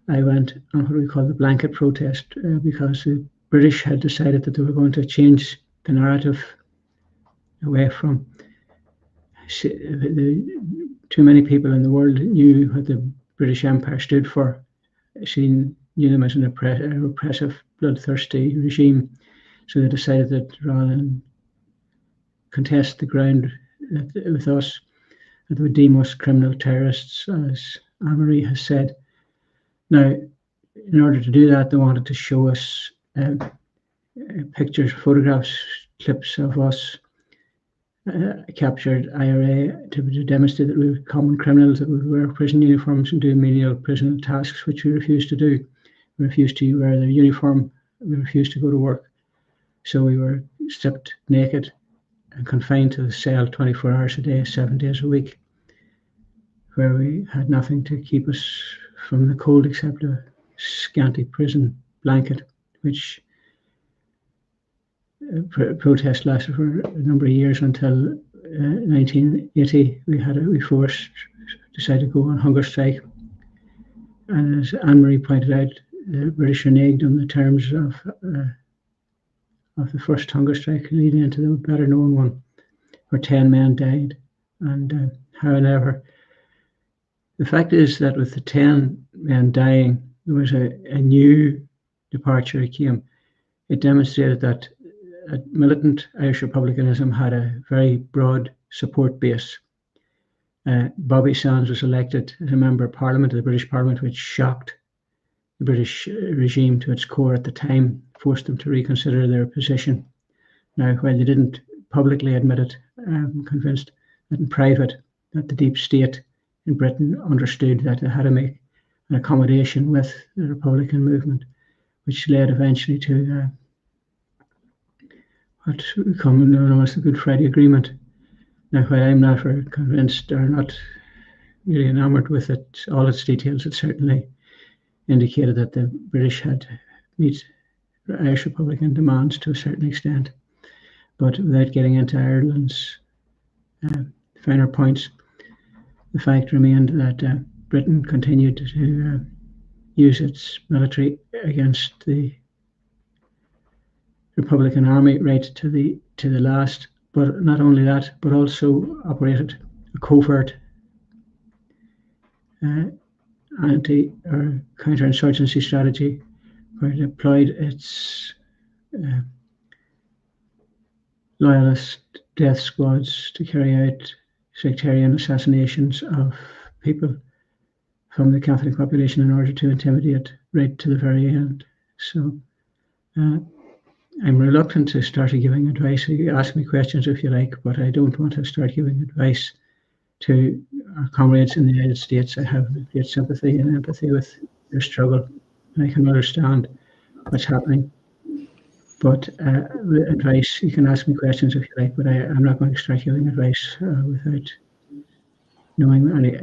Speaker 7: I went on what we call the blanket protest because the British had decided that they were going to change the narrative away from too many people in the world knew what the British Empire stood for, knew them as an oppressive, bloodthirsty regime. So they decided that rather than contest the ground with us, that they would deem us criminal terrorists, as AnnMarie has said. Now, in order to do that, they wanted to show us pictures, photographs, clips of us captured IRA to demonstrate that we were common criminals, that we would wear prison uniforms and do menial prison tasks, which we refused to do. We refused to wear the uniform. We refused to go to work. So we were stripped naked and confined to the cell 24 hours a day, 7 days a week, where we had nothing to keep us from the cold except a scanty prison blanket, which protest lasted for a number of years until 1980. We decided to go on hunger strike. And as AnnMarie pointed out, the British reneged on the terms of the first hunger strike, leading into the better known one, where 10 men died. And however, the fact is that with the 10 men dying, there was a new departure that came. It demonstrated that militant Irish republicanism had a very broad support base. Bobby Sands was elected as a member of Parliament, of the British Parliament, which shocked the British regime to its core at the time, forced them to reconsider their position. Now, while they didn't publicly admit it, I'm convinced that in private, that the deep state in Britain understood that they had to make an accommodation with the Republican movement, which led eventually to what became known as the Good Friday Agreement. Now, while I'm not convinced or not really enamored with it, all its details, it certainly indicated that the British had to meet Irish Republican demands to a certain extent. But without getting into Ireland's finer points, the fact remained that Britain continued to use its military against the Republican Army right to the last. But not only that, but also operated a covert anti or counterinsurgency strategy, where it deployed its loyalist death squads to carry out sectarian assassinations of people from the Catholic population in order to intimidate right to the very end. So I'm reluctant to start giving advice. You ask me questions if you like, but I don't want to start giving advice to our comrades in the United States. I have great sympathy and empathy with their struggle. I can understand what's happening. But advice, you can ask me questions if you like, but I'm not going to start giving advice without knowing any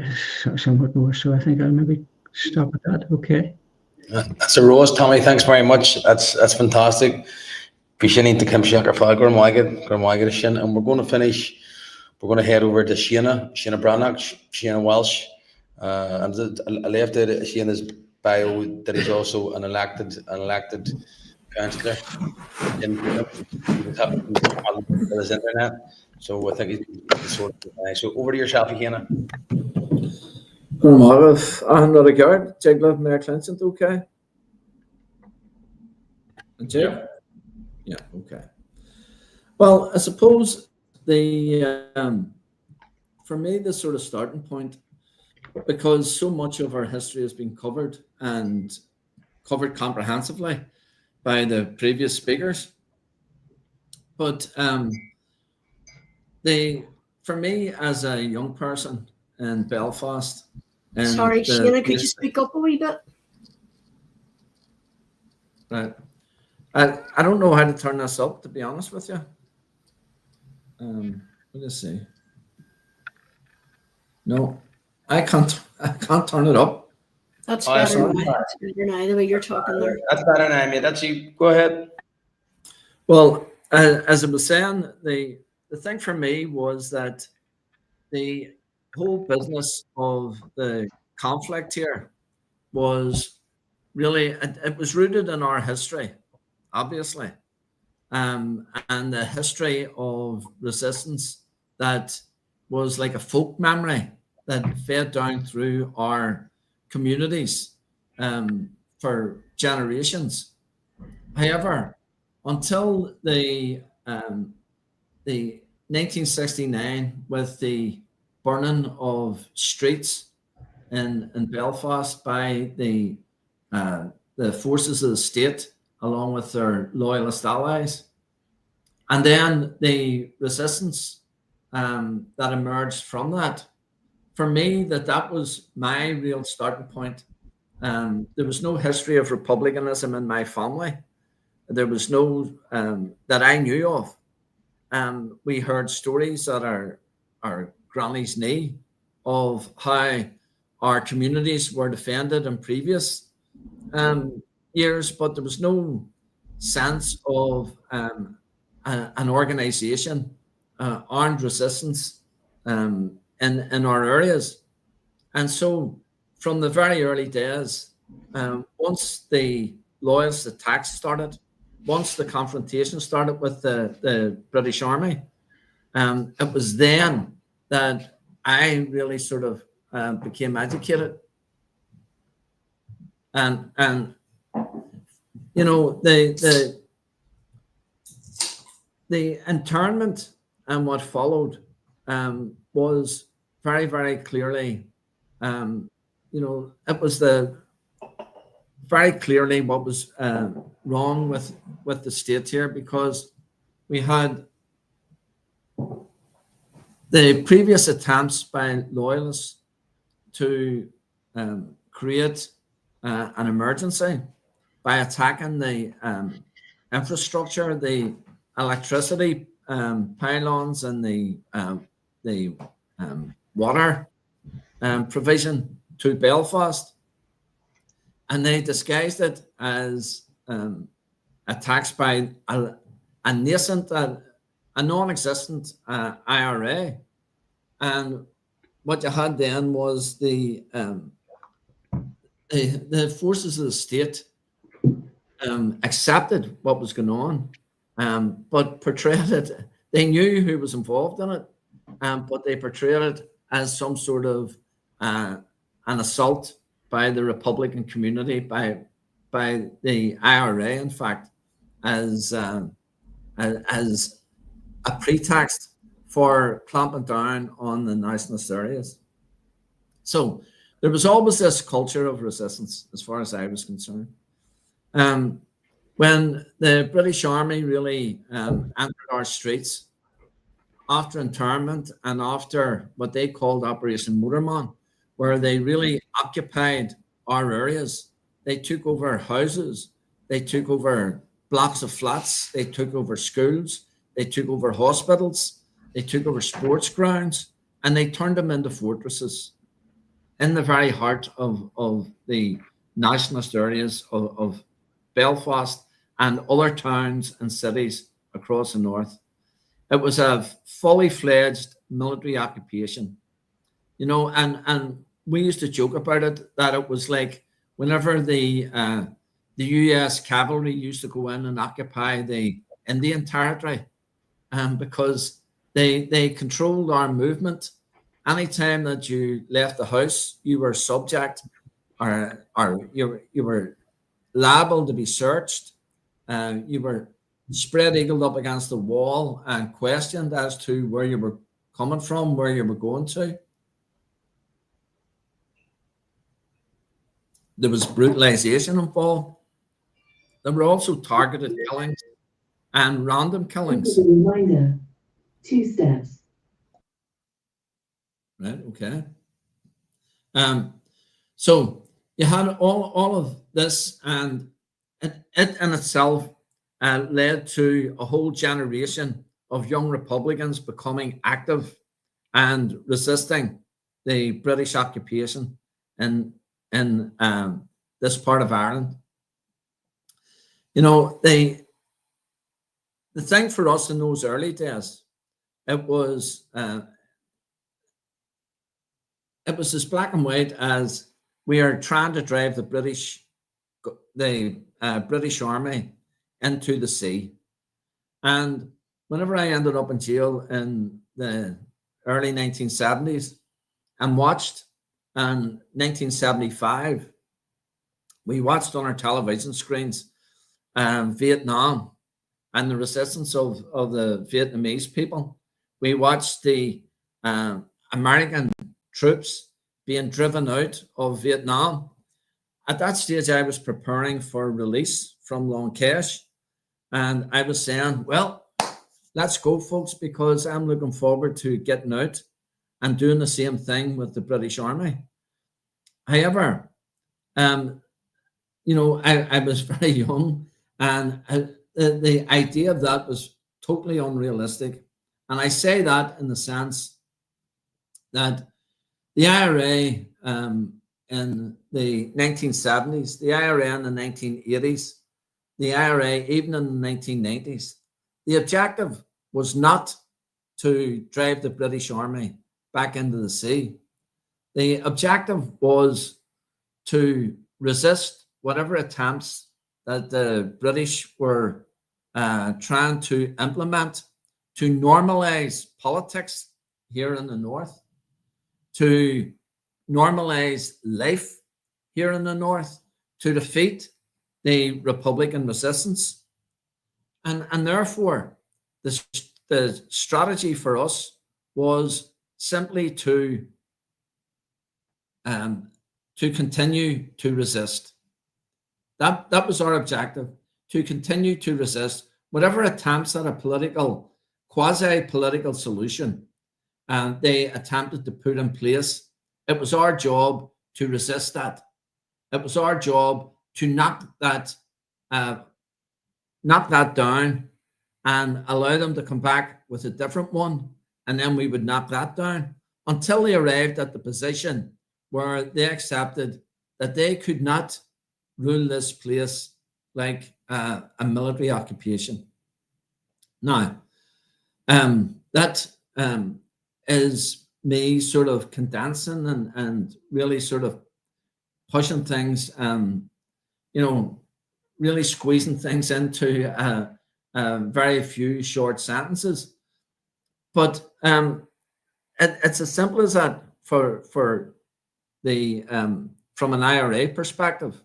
Speaker 7: somewhat more. So I think I'll maybe stop at that. Okay.
Speaker 4: That's a rose, Tommy. Thanks very much. That's fantastic. Appreciate to come shake our flag, and we're going to finish. We're going to head over to Séanna Brannock, Séanna Walsh, and I left out Séanna's bio that he's also an elected councillor. He was having his internet, so I think he's sort of. So over to yourself, Séanna.
Speaker 8: Okay. Yeah, okay. Well, I suppose for me, the sort of starting point, because so much of our history has been covered and covered comprehensively by the previous speakers. But for me, as a young person in Belfast. And
Speaker 6: Sorry, Séanna, could you speak up a wee bit?
Speaker 8: Right. I don't know how to turn this up, to be honest with you. Let us see. No, I can't turn it up.
Speaker 6: That's
Speaker 4: Oh,
Speaker 6: better
Speaker 4: sorry.
Speaker 6: now. That's better now, the way you're talking there.
Speaker 4: That's better now, mate. That's you. Go ahead.
Speaker 8: Well, as I was saying, the thing for me was that the whole business of the conflict here was really, it was rooted in our history, obviously, and the history of resistance that was like a folk memory that fed down through our communities for generations. However, until the 1969, with the burning of streets in Belfast by the forces of the state, along with their loyalist allies, and then the resistance that emerged from that. For me, that was my real starting point. There was no history of republicanism in my family. There was no that I knew of. We heard stories at our granny's knee of how our communities were defended in previous years, but there was no sense of an organization, armed resistance in our areas. And so from the very early days, once the loyalist attacks started, once the confrontation started with the British Army, it was then that I really sort of became educated. And you know, the internment and what followed was very, very clearly, you know, it was very clearly what was wrong with the state here, because we had the previous attempts by loyalists to create an emergency by attacking the infrastructure, the electricity pylons, and the water provision to Belfast. And they disguised it as attacks by a nascent, a non-existent IRA. And what you had then was the forces of the state accepted what was going on, but portrayed it. They knew who was involved in it, but they portrayed it as some sort of an assault by the Republican community, by the IRA, in fact, as a pretext for clamping down on the nationalist areas. So there was always this culture of resistance, as far as I was concerned. When the British Army really entered our streets after internment and after what they called Operation Motorman, where they really occupied our areas, they took over houses, they took over blocks of flats, they took over schools, they took over hospitals, they took over sports grounds, and they turned them into fortresses in the very heart of the nationalist areas of Belfast and other towns and cities across the north. It was a fully fledged military occupation, you know, and we used to joke about it, that it was like whenever the US cavalry used to go in and occupy the Indian territory, because they controlled our movement. Anytime that you left the house, you were subject, or you were liable to be searched. You were spread eagled up against the wall and questioned as to where you were coming from, where you were going to. There was brutalization involved. There were also targeted killings and random killings.
Speaker 9: Reminder, 2 steps.
Speaker 8: Right, okay. So you had all of this, and it in itself led to a whole generation of young Republicans becoming active and resisting the British occupation in this part of Ireland. You know, the thing for us in those early days, it was as black and white as we are trying to drive the British Army into the sea. And whenever I ended up in jail in the early 1970s and watched, in 1975, we watched on our television screens Vietnam and the resistance of the Vietnamese people. We watched the American troops being driven out of Vietnam. At that stage, I was preparing for release from Long Kesh, and I was saying, well, let's go, folks, because I'm looking forward to getting out and doing the same thing with the British Army. However, you know, I was very young, and the idea of that was totally unrealistic. And I say that in the sense that the IRA in the 1970s, the IRA in the 1980s, the IRA even in the 1990s, the objective was not to drive the British Army back into the sea. The objective was to resist whatever attempts that the British were trying to implement to normalize politics here in the North, to normalize life here in the North, to defeat the Republican resistance. And therefore, the strategy for us was simply to continue to resist. That was our objective, to continue to resist whatever attempts at a quasi-political solution they attempted to put in place. It was our job to resist that. It was our job to knock that down and allow them to come back with a different one, and then we would knock that down until they arrived at the position where they accepted that they could not rule this place like a military occupation. Now, that is me sort of condensing and really sort of pushing things, really squeezing things into very few short sentences. But it's as simple as that for the from an IRA perspective.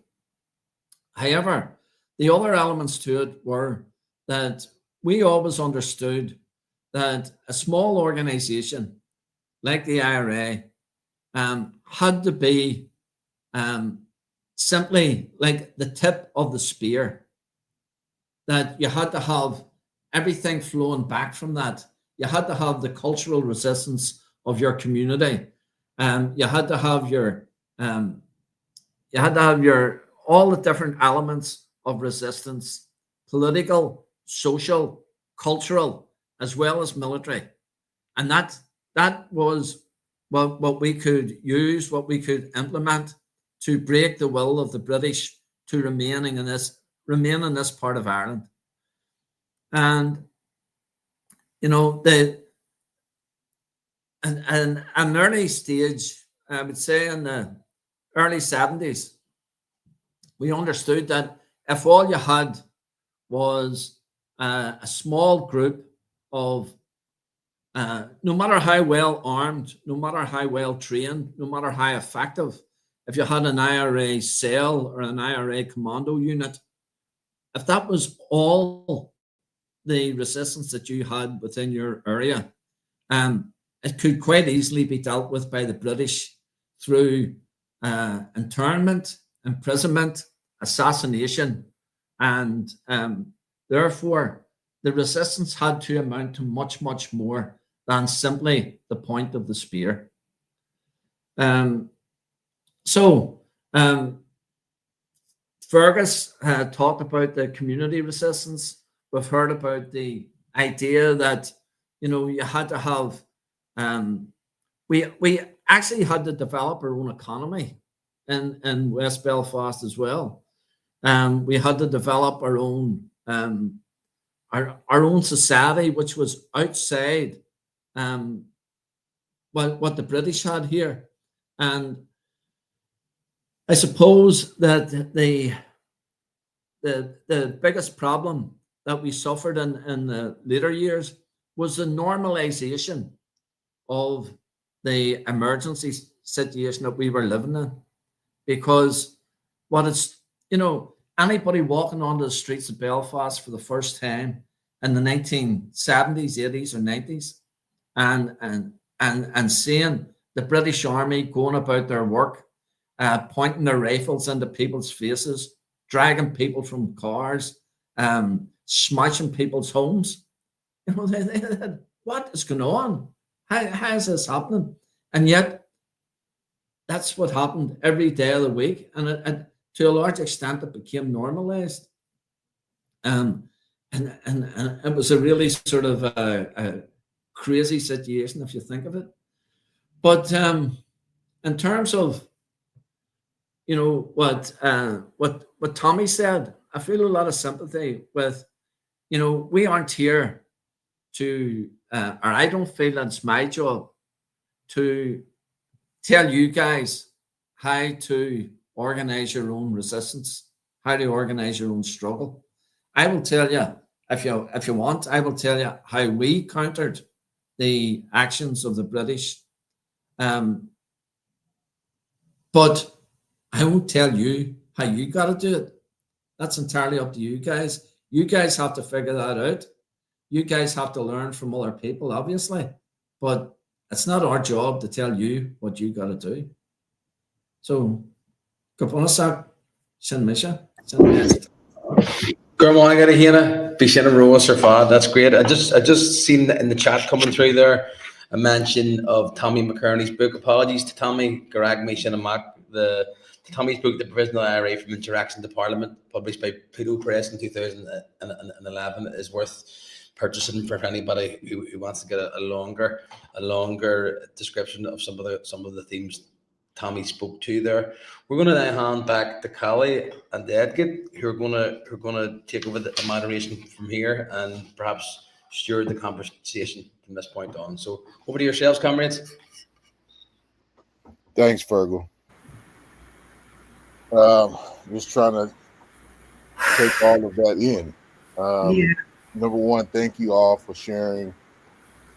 Speaker 8: However, the other elements to it were that we always understood that a small organization like the IRA had to be simply like the tip of the spear, that you had to have everything flowing back from that. You had to have the cultural resistance of your community. You had to have your all the different elements of resistance, political, social, cultural, as well as military. And that was what we could use, what we could implement to break the will of the British to remain in this part of Ireland. And you know, an early stage, I would say in the early 70s, we understood that if all you had was a small group of, no matter how well armed, no matter how well trained, no matter how effective, if you had an IRA cell or an IRA commando unit, if that was all the resistance that you had within your area, it could quite easily be dealt with by the British through internment, imprisonment, assassination, and therefore the resistance had to amount to much, much more than simply the point of the spear. So Fergus talked about the community resistance. We've heard about the idea that, you know, you had to have, we actually had to develop our own economy in West Belfast as well. We had to develop our own society, which was outside what the British had here. And I suppose that the biggest problem that we suffered in the later years was the normalization of the emergency situation that we were living in. Because what it's, you know, anybody walking onto the streets of Belfast for the first time in the 1970s, 80s, or 90s, and seeing the British Army going about their work, pointing their rifles into people's faces, dragging people from cars, smashing people's homes. You know, they, what is going on? How is this happening? And yet, that's what happened every day of the week, and to a large extent, it became normalized. And it was a really sort of a crazy situation if you think of it. But in terms of, you know, what Tommy said, I feel a lot of sympathy with, you know, we aren't here to, or I don't feel that it's my job to tell you guys how to organize your own resistance, how to organize your own struggle. I will tell you, if you want, I will tell you how we countered the actions of the British. But I won't tell you how you got to do it. That's entirely up to you guys. You guys have to figure that out. You guys have to learn from other people, obviously. But it's not our job to tell you what you got to do. So, Kaponasak, Shin Misha, Shin Misha.
Speaker 4: Gurmon, I got a Hina, Bishana Rose or Fad. That's great. I just seen in the chat coming through there a mention of Tommy McKearney's book. Apologies to Tommy, Garag me Shinamak, Tommy's book, The Prisoner IRA from Interaction to Parliament, published by Pluto Press in 2011, is worth purchasing for anybody who wants to get a longer description of some of the themes Tommy spoke to there. We're going to now hand back to Callie and Edgit, who are going to take over the moderation from here and perhaps steward the conversation from this point on. So over to yourselves, comrades.
Speaker 2: Thanks, Fergal. Just trying to take all of that in. Number one, thank you all for sharing,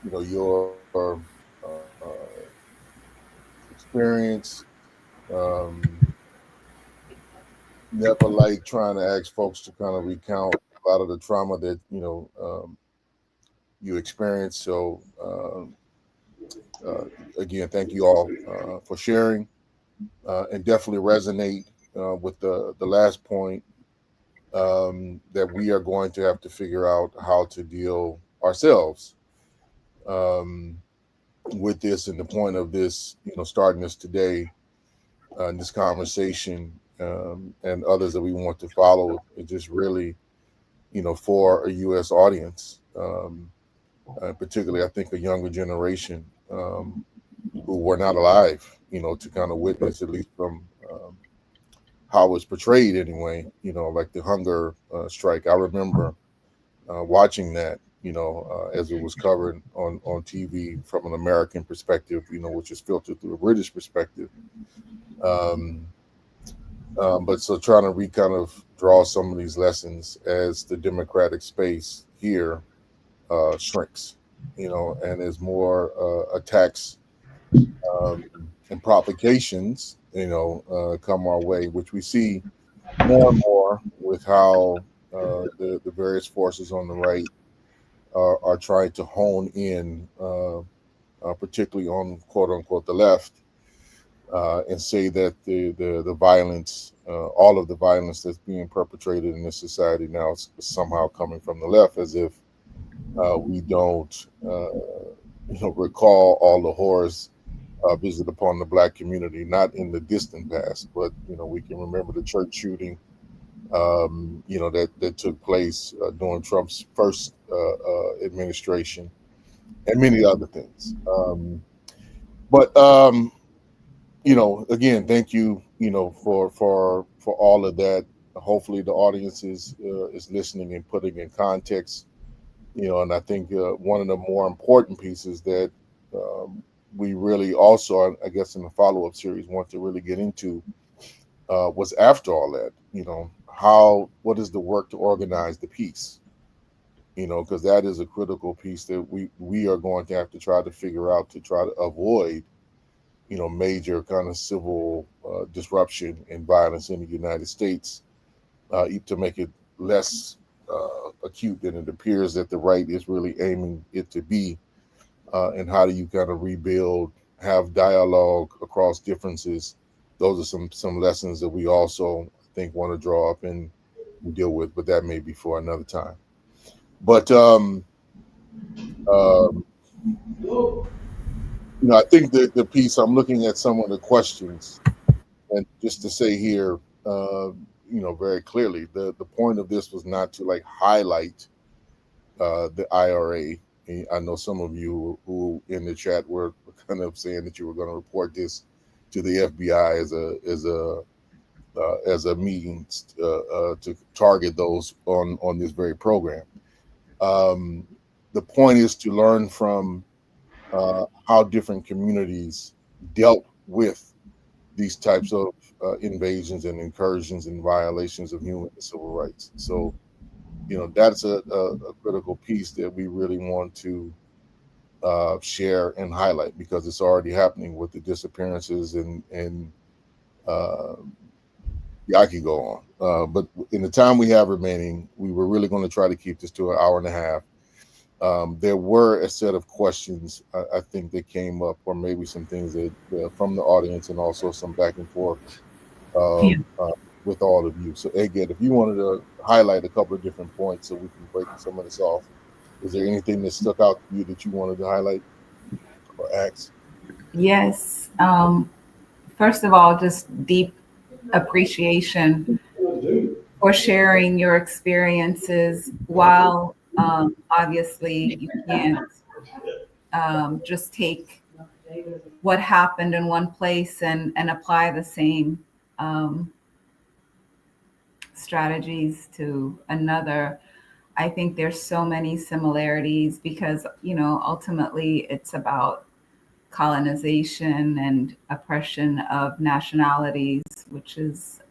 Speaker 2: you know, your experience. Never like trying to ask folks to kind of recount a lot of the trauma that, you know, you experienced. So again, thank you all for sharing, and definitely resonate with the last point, that we are going to have to figure out how to deal ourselves with this. And the point of this, you know, starting this today, this conversation, and others that we want to follow, is just really, you know, for a U.S. audience, particularly I think a younger generation who were not alive, you know, to kind of witness, at least from how it was portrayed anyway, you know, like the hunger strike. I remember watching that, you know, as it was covered on TV from an American perspective, you know, which is filtered through a British perspective. But so trying to kind of draw some of these lessons as the democratic space here shrinks, you know, and as more attacks and provocations, you know, come our way, which we see more and more with how the various forces on the right are trying to hone in, particularly on quote unquote the left, and say that the violence, all of the violence that's being perpetrated in this society now is somehow coming from the left, as if we don't, you know, recall all the horrors visited upon the Black community, not in the distant past, but we can remember the church shooting, that took place during Trump's first administration, and many other things. Again, thank you, for all of that. Hopefully, the audience is listening and putting in context. And I think one of the more important pieces that we really also, I guess, in the follow-up series, want to really get into was after all that. What is the work to organize the peace? Because that is a critical piece that we are going to have to try to figure out to try to avoid, major kind of civil disruption and violence in the United States, to make it less acute than it appears that the right is really aiming it to be. And how do you kind of rebuild, have dialogue across differences? Those are some lessons that we also, I think, want to draw up and deal with, but that may be for another time. But I think the piece, I'm looking at some of the questions, and just to say here, very clearly, the point of this was not to highlight the IRA. I know some of you who in the chat were kind of saying that you were going to report this to the FBI as a means to target those on this very program. The point is to learn from how different communities dealt with these types of invasions and incursions and violations of human and civil rights. So, that's a critical piece that we really want to share and highlight, because it's already happening with the disappearances and I could go on. But in the time we have remaining, we were really going to try to keep this to an hour and a half. There were a set of questions, I think, that came up, or maybe some things that from the audience, and also some back and forth with all of you. So, again, if you wanted to highlight a couple of different points so we can break some of this off, is there anything that stuck out to you that you wanted to highlight or ask?
Speaker 3: Yes. First of all, just deep appreciation for sharing your experiences. While obviously you can't just take what happened in one place and apply the same strategies to another. I think there's so many similarities because, ultimately it's about colonization and oppression of nationalities, which is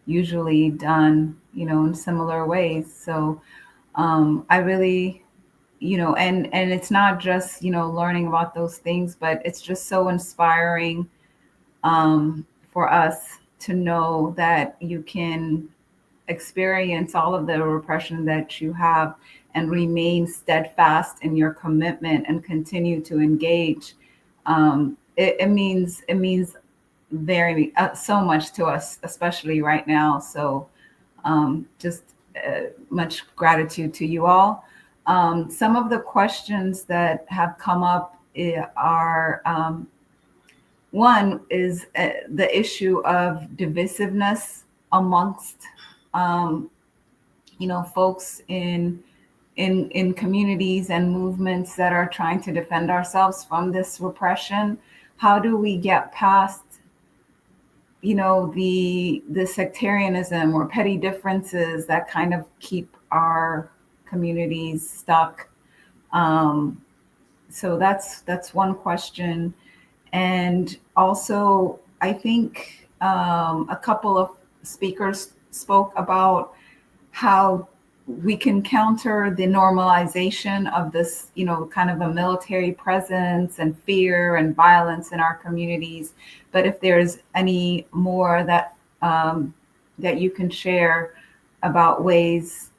Speaker 3: usually done, in similar ways. So I really, and it's not just, learning about those things, but it's just so inspiring for us to know that you can experience all of the repression that you have and remain steadfast in your commitment and continue to engage. It means very so much to us, especially right now. So just much gratitude to you all. Some of the questions that have come up are, one is the issue of divisiveness amongst folks in communities and movements that are trying to defend ourselves from this repression. How do we get past, the sectarianism or petty differences that kind of keep our communities stuck? So that's one question. And also, I think a couple of speakers spoke about how we can counter the normalization of this, kind of a military presence and fear and violence in our communities. But if there's any more that you can share about ways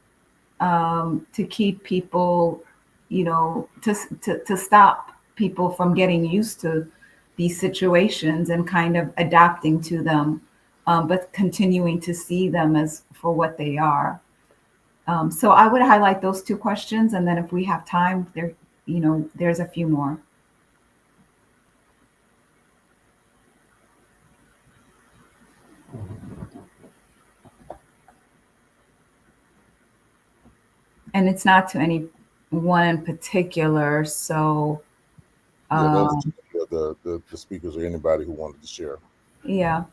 Speaker 3: to keep people, to stop people from getting used to these situations and kind of adapting to them, but continuing to see them as for what they are. So I would highlight those two questions, and then if we have time, there's a few more. and it's not to any one in particular. So,
Speaker 2: the speakers or anybody who wanted to share.
Speaker 3: Yeah.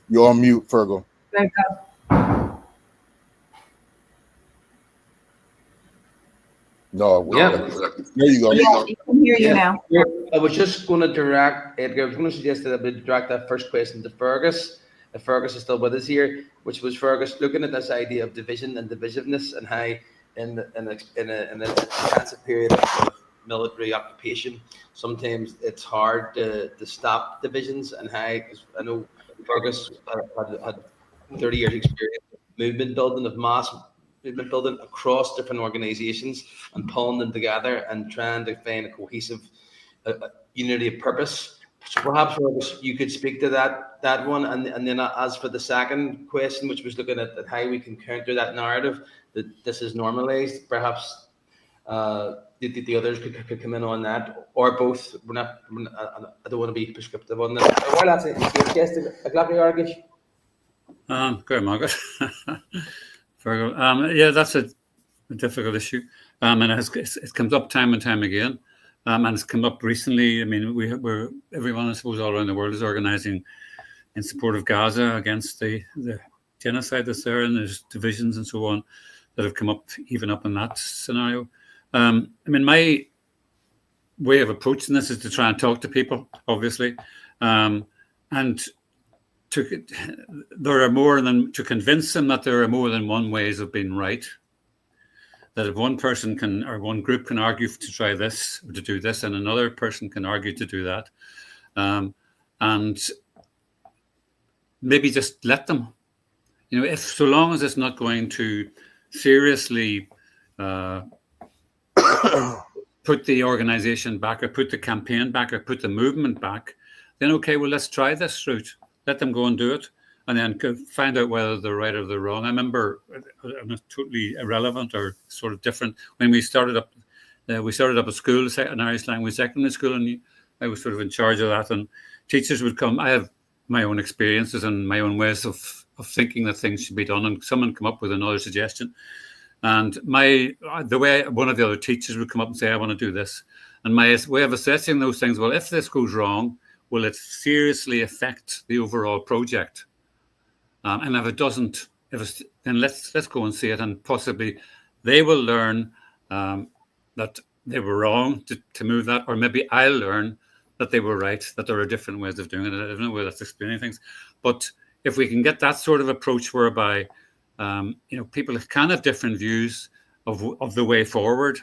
Speaker 2: You're on mute, Fergal.
Speaker 3: There you go.
Speaker 2: No,
Speaker 4: Yeah.
Speaker 2: There you go.
Speaker 3: Yeah, you can hear you now.
Speaker 4: I was just going to direct, Edgar, I was going to suggest that I would direct that first question to Fergus, if Fergus is still with us here, which was Fergus looking at this idea of division and divisiveness and how in an intensive period of military occupation, sometimes it's hard to stop divisions, and how, because I know Fergus had 30 years experience of movement building, of mass movement building across different organizations and pulling them together and trying to find a cohesive unity of purpose. So perhaps Fergus, you could speak to that one, and then as for the second question, which was looking at how we can counter that narrative that this is normalized, perhaps the others could come in on that, or both. I don't want to be prescriptive on this. Well, that's it. Yes, a gladly argue.
Speaker 5: Good, Margaret. Fergal. Yeah, that's a difficult issue, and it comes up time and time again, and it's come up recently. I mean, we're everyone, I suppose, all around the world is organising in support of Gaza against the genocide that's there, and there's divisions and so on that have come up, even up in that scenario. I mean, my way of approaching this is to try and talk to people, obviously, and there are more than, to convince them that there are more than one ways of being right. That if one person can, or one group can argue to try this, or to do this, and another person can argue to do that, and maybe just let them. You know, if so long as it's not going to seriously put the organization back, or put the campaign back, or put the movement back, then okay, well, let's try this route. Let them go and do it, and then find out whether they're right or they're wrong. I remember, totally irrelevant or sort of different, when we started up a school, an Irish language secondary school, and I was sort of in charge of that, and teachers would come. I have my own experiences and my own ways of thinking that things should be done, and someone come up with another suggestion. And the way one of the other teachers would come up and say, I want to do this. And my way of assessing those things, well, if this goes wrong, will it seriously affect the overall project? And if it doesn't, then let's go and see it, and possibly they will learn that they were wrong to move that, or maybe I'll learn that they were right, that there are different ways of doing it. I don't know whether that's explaining things, but if we can get that sort of approach whereby people can have different views of the way forward,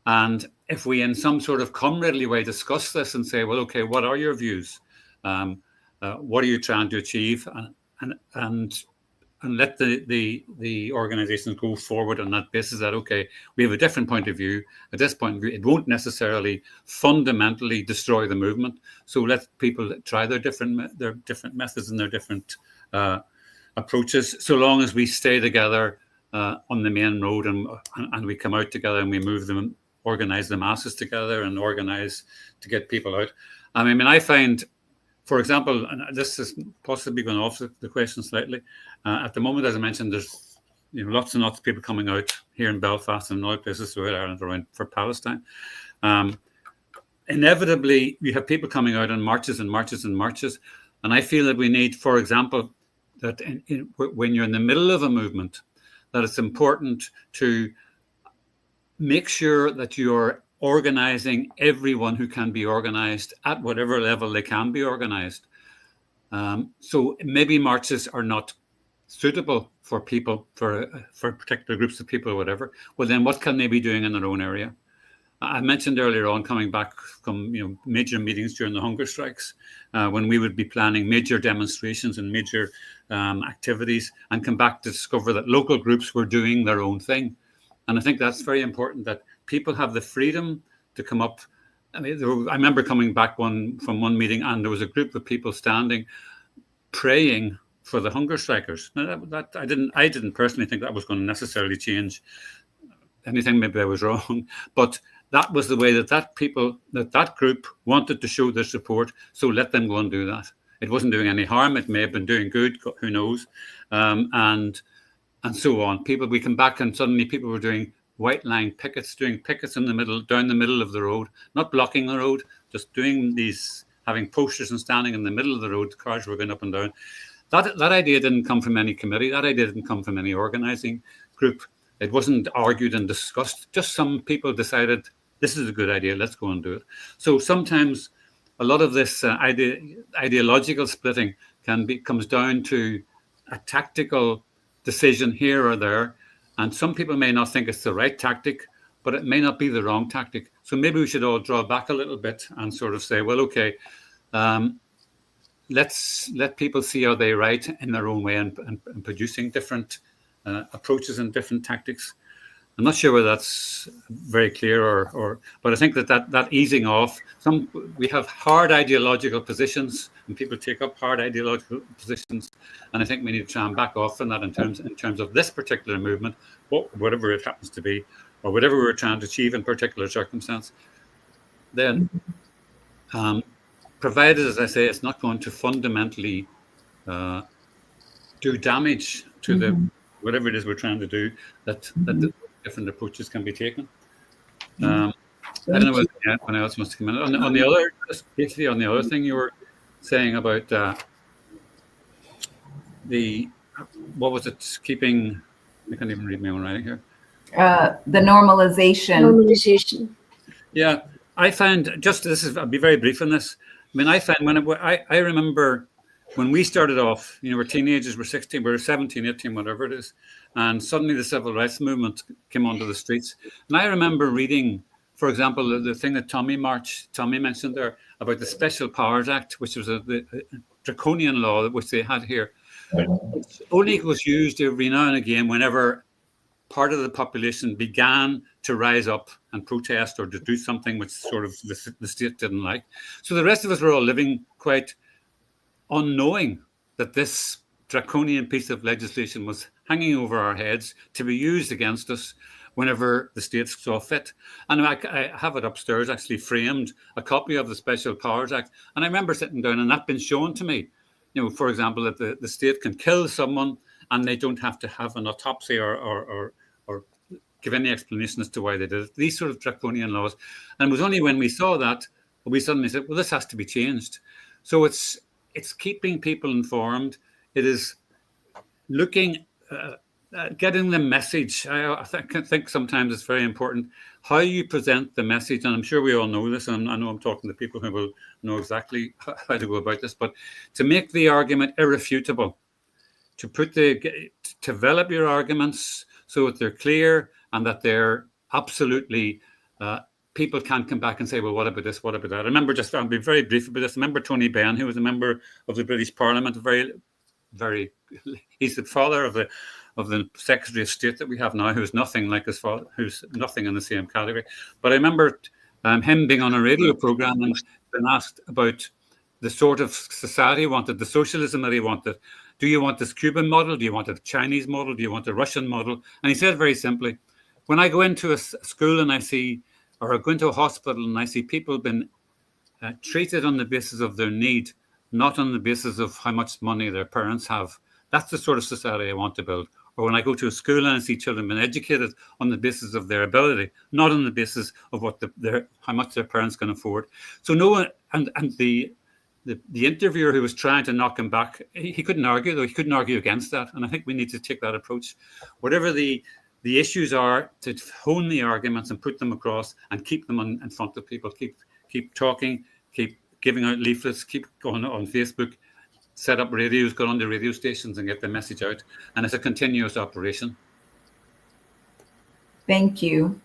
Speaker 5: and if we in some sort of comradely way discuss this and say, well, okay, what are your views? What are you trying to achieve? And let the organizations go forward on that basis, that, okay, we have a different point of view. At this point of view, it won't necessarily fundamentally destroy the movement. So let people try their different methods and their different approaches, so long as we stay together on the main road, and we come out together, and we move them, organize the masses together, and organize to get people out. I mean, I find, for example, and this is possibly going off the question slightly, at the moment, as I mentioned, there's lots and lots of people coming out here in Belfast and other places throughout Ireland around for Palestine. Inevitably, you have people coming out on marches and marches and marches, and I feel that we need, for example, that when you're in the middle of a movement, that it's important to make sure that you're organizing everyone who can be organized at whatever level they can be organized. So maybe marches are not suitable for people, for particular groups of people or whatever. Well, then what can they be doing in their own area? I mentioned earlier on, coming back from major meetings during the hunger strikes, when we would be planning major demonstrations and major activities, and come back to discover that local groups were doing their own thing. And I think that's very important, that people have the freedom to come up. I mean, I remember coming back from one meeting, and there was a group of people standing, praying for the hunger strikers. Now, I didn't personally think that was going to necessarily change anything. Maybe I was wrong, but that was the way that group wanted to show their support. So let them go and do that. It wasn't doing any harm. It may have been doing good. Who knows? And and so on. We come back and suddenly people were doing white line pickets, doing pickets in the middle, down the middle of the road, not blocking the road, just doing these, having posters and standing in the middle of the road. Cars were going up and down. That idea didn't come from any committee. That idea didn't come from any organizing group. It wasn't argued and discussed. Just some people decided this is a good idea. Let's go and do it. So sometimes a lot of this ideological splitting comes down to a tactical decision here or there. And some people may not think it's the right tactic, but it may not be the wrong tactic. So maybe we should all draw back a little bit and sort of say, well, okay, let's let people see how they write in their own way and producing different approaches and different tactics. I'm not sure whether that's very clear but I think that easing off, we have hard ideological positions and people take up hard ideological positions. And I think we need to try and back off from that in terms of this particular movement, whatever it happens to be, or whatever we're trying to achieve in particular circumstance. Then, provided, as I say, it's not going to fundamentally do damage to the whatever it is we're trying to do, that different approaches can be taken. I don't know whether anyone else wants to come in. On the other thing you were saying about what was it, keeping, I can't even read my own writing here.
Speaker 3: The normalization.
Speaker 5: Yeah, I find, I'll be very brief on this. I mean, I find I remember when we started off, we're teenagers, we're 16, we're 17, 18, whatever it is. And suddenly the civil rights movement came onto the streets. And I remember reading, for example, the thing that Tommy mentioned there about the Special Powers Act, which was a draconian law which they had here. It only was used every now and again whenever part of the population began to rise up and protest or to do something which sort of the state didn't like. So the rest of us were all living quite unknowing that this draconian piece of legislation was hanging over our heads to be used against us whenever the state saw fit. And I have it upstairs, actually framed, a copy of the Special Powers Act. And I remember sitting down and that been shown to me. For example, that the state can kill someone and they don't have to have an autopsy or give any explanation as to why they did it. These sort of draconian laws. And it was only when we saw that, we suddenly said, well, this has to be changed. So it's keeping people informed. It is looking, getting the message. I think sometimes it's very important how you present the message. And I'm sure we all know this. And I know I'm talking to people who will know exactly how to go about this. But to make the argument irrefutable, to develop your arguments so that they're clear and that they're absolutely, people can't come back and say, well, what about this, what about that? I remember, I'll be very brief about this. I remember Tony Benn, who was a member of the British Parliament, he's the father of the Secretary of State that we have now, who's nothing like his father, who's nothing in the same category. But I remember him being on a radio program and being asked about the sort of society he wanted, the socialism that he wanted. Do you want this Cuban model? Do you want a Chinese model? Do you want a Russian model? And he said very simply, when I go into a school and I see, or I go into a hospital and I see people being treated on the basis of their need, not on the basis of how much money their parents have, that's the sort of society I want to build. Or when I go to a school and I see children being educated on the basis of their ability, not on the basis of what how much their parents can afford. So no one, and the interviewer who was trying to knock him back, he couldn't argue, though. He couldn't argue against that. And I think we need to take that approach. Whatever the issues are, to hone the arguments and put them across and keep them in front of people. Keep talking, keep giving out leaflets, keep going on Facebook, set up radios, go on the radio stations and get the message out. And it's a continuous operation.
Speaker 3: Thank you.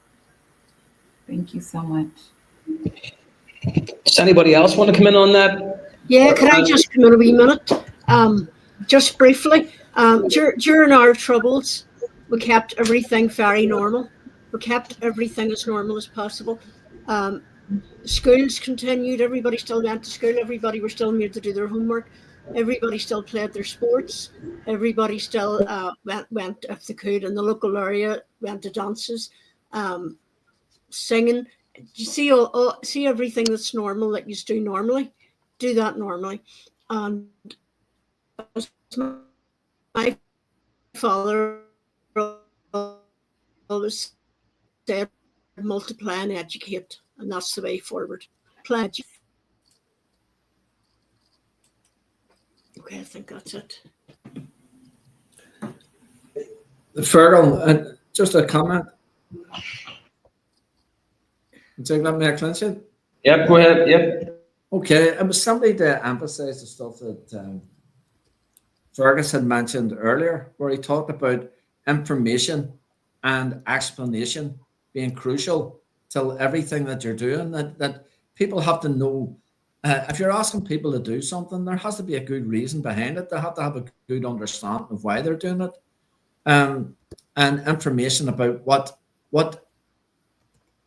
Speaker 3: Thank you so much.
Speaker 4: Does anybody else want to come in on that?
Speaker 6: Yeah, can I just come in a wee minute? Just briefly, during our troubles, we kept everything very normal. We kept everything as normal as possible. Schools continued, everybody still went to school, everybody were still made to do their homework, everybody still played their sports, everybody still went if they could in the local area, went to dances, singing. You see everything that's normal that you do normally, do that normally. And as my father always said, multiply and educate, and that's the way forward. Okay, I think that's it.
Speaker 8: Fergal, just a comment. Take that make sense?
Speaker 4: Yep, go ahead. Yep.
Speaker 8: Okay, it was simply to emphasize the stuff that Fergus had mentioned earlier, where he talked about information and explanation being crucial to everything that you're doing, that people have to know. If you're asking people to do something, there has to be a good reason behind it. They have to have a good understanding of why they're doing it. And information about what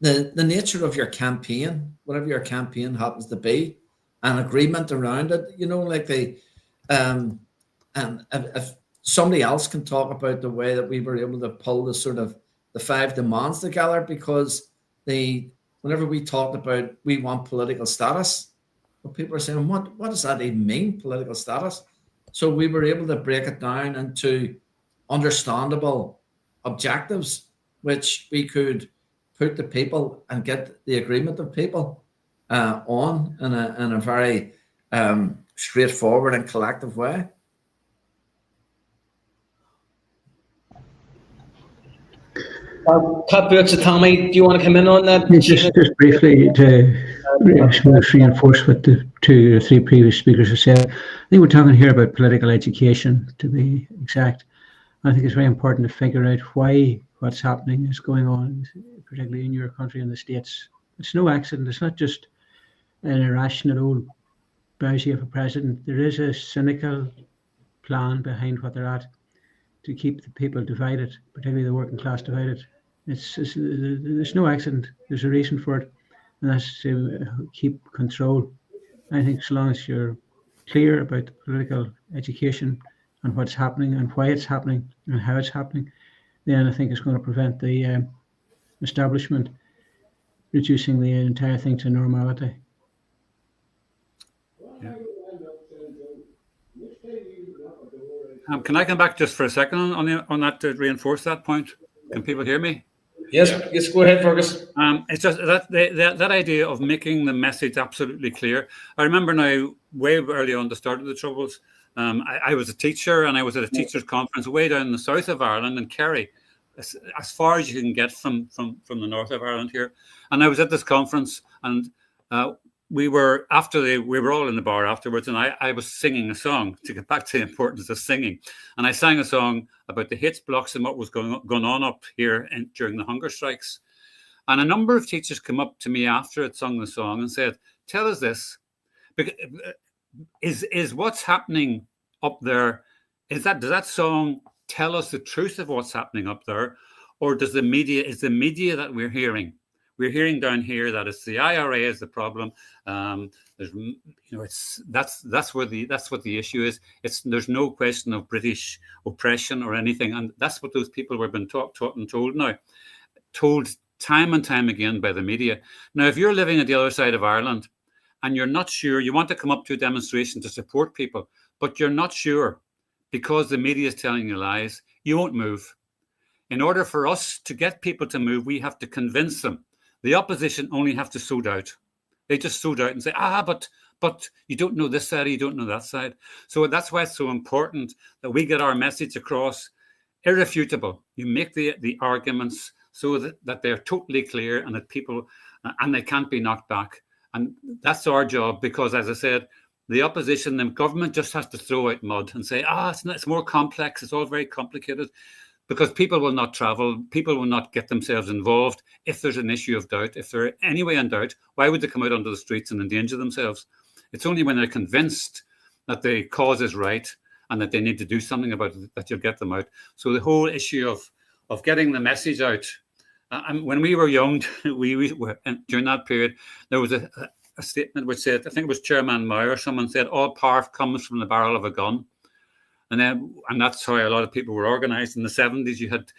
Speaker 8: the nature of your campaign, whatever your campaign happens to be, an agreement around it, you know, like and if somebody else can talk about the way that we were able to pull the sort of the 5 demands together, because whenever we talked about we want political status, well, people are saying, what does that even mean, political status? So we were able to break it down into understandable objectives, which we could put to people and get the agreement of people on in a very straightforward and collective way.
Speaker 4: Cut Boots, Tommy, do you want to come in on that?
Speaker 7: Just briefly to reinforce what the 2 or 3 previous speakers have said. I think we're talking here about political education, to be exact. I think it's very important to figure out why what's happening is going on, particularly in your country and the States. It's no accident. It's not just an irrational old bowsy of a president. There is a cynical plan behind what they're at to keep the people divided, particularly the working class divided. There's no accident. There's a reason for it, and that's to keep control. I think so long as you're clear about the political education and what's happening and why it's happening and how it's happening, then I think it's going to prevent the establishment reducing the entire thing to normality.
Speaker 5: Yeah. Can I come back just for a second on that to reinforce that point? Can people hear me?
Speaker 4: Yes, go ahead, Fergus.
Speaker 5: It's just that idea of making the message absolutely clear. I remember now, way early on the start of the Troubles, I was a teacher, and I was at a teachers' conference way down in the south of Ireland in Kerry, as far as you can get from the north of Ireland here. And I was at this conference, and we were all in the bar afterwards, and I was singing a song to get back to the importance of singing. And I sang a song about the Hits blocks and what was going on up here during the hunger strikes. And a number of teachers came up to me after I'd sung the song and said, "Tell us this. Is what's happening up there, does that song tell us the truth of what's happening up there, or is the media that we're hearing down here that it's the IRA is the problem? That's what the issue is. There's no question of British oppression or anything, and that's what those people were being taught and told time and time again by the media. Now, if you're living at the other side of Ireland and you're not sure, you want to come up to a demonstration to support people, but you're not sure because the media is telling you lies, you won't move. In order for us to get people to move, we have to convince them. The opposition only have to sold out. They just sold out and say, but you don't know this side, you don't know that side. So that's why it's so important that we get our message across irrefutable. You make the arguments so that they're totally clear and that people, and they can't be knocked back. And that's our job, because as I said, the opposition, the government just has to throw out mud and say, it's more complex, it's all very complicated. Because people will not travel, people will not get themselves involved if there's an issue of doubt. If they're anyway in doubt, why would they come out onto the streets and endanger themselves? It's only when they're convinced that the cause is right and that they need to do something about it that you'll get them out. So the whole issue of getting the message out. When we were young, during that period, there was a statement which said, I think it was Chairman Mao or someone said, all power comes from the barrel of a gun. And that's how a lot of people were organized. In the 70s, you had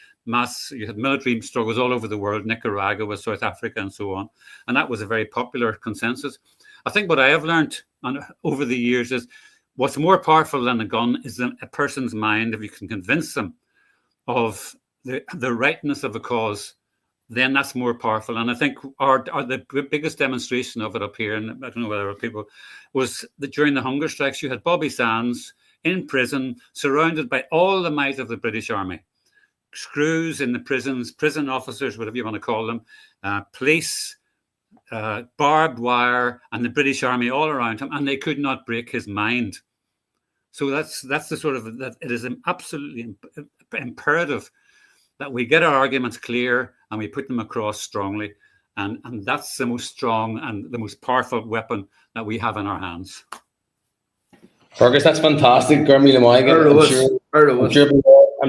Speaker 5: military struggles all over the world, Nicaragua, South Africa, and so on. And that was a very popular consensus. I think what I have learned over the years is what's more powerful than a gun is a person's mind, if you can convince them of the rightness of a cause, then that's more powerful. And I think the biggest demonstration of it up here, and I don't know whether people, was that during the hunger strikes, you had Bobby Sands in prison, surrounded by all the might of the British Army. Screws in the prisons, prison officers, whatever you want to call them, police, barbed wire, and the British Army all around him, and they could not break his mind. So that's the sort of, that it is absolutely imperative that we get our arguments clear and we put them across strongly. And that's the most strong and the most powerful weapon that we have in our hands.
Speaker 4: Fergus, that's fantastic. I'm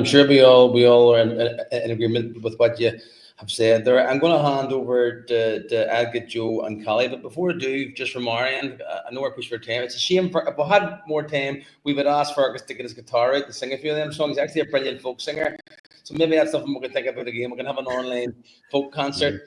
Speaker 4: sure we all are in agreement with what you have said there. I'm going to hand over to Edgar, Joe, and Callie. But before I do, just from our end, I know we're pushed for time. It's a shame. If we had more time, we would ask Fergus to get his guitar out and sing a few of them songs. He's actually a brilliant folk singer. So maybe that's something we can think about again. We can have an online folk concert,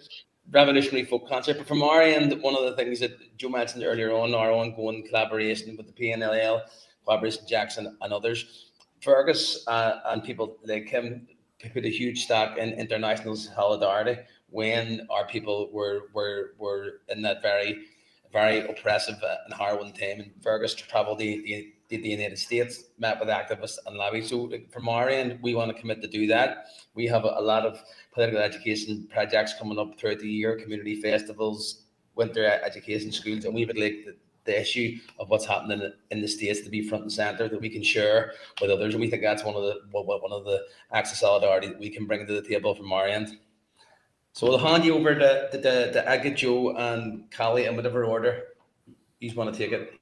Speaker 4: revolutionary folk concert. But from our end, one of the things that Joe mentioned earlier on, our ongoing collaboration with the PNLL, Collaboration Jackson, and others. Fergus and people like him put a huge stack in international solidarity when our people were in that very, very oppressive and harrowing time. And Fergus travelled the United States, met with activists and lobbies. So from our end, we want to commit to do that. We have a lot of political education projects coming up throughout the year, community festivals, winter education schools, and we would like the issue of what's happening in the States to be front and center, that we can share with others. And we think that's one of the acts of solidarity that we can bring to the table from our end. So I'll hand you over to Edgar, Joe, and Callie in whatever order you want to take it.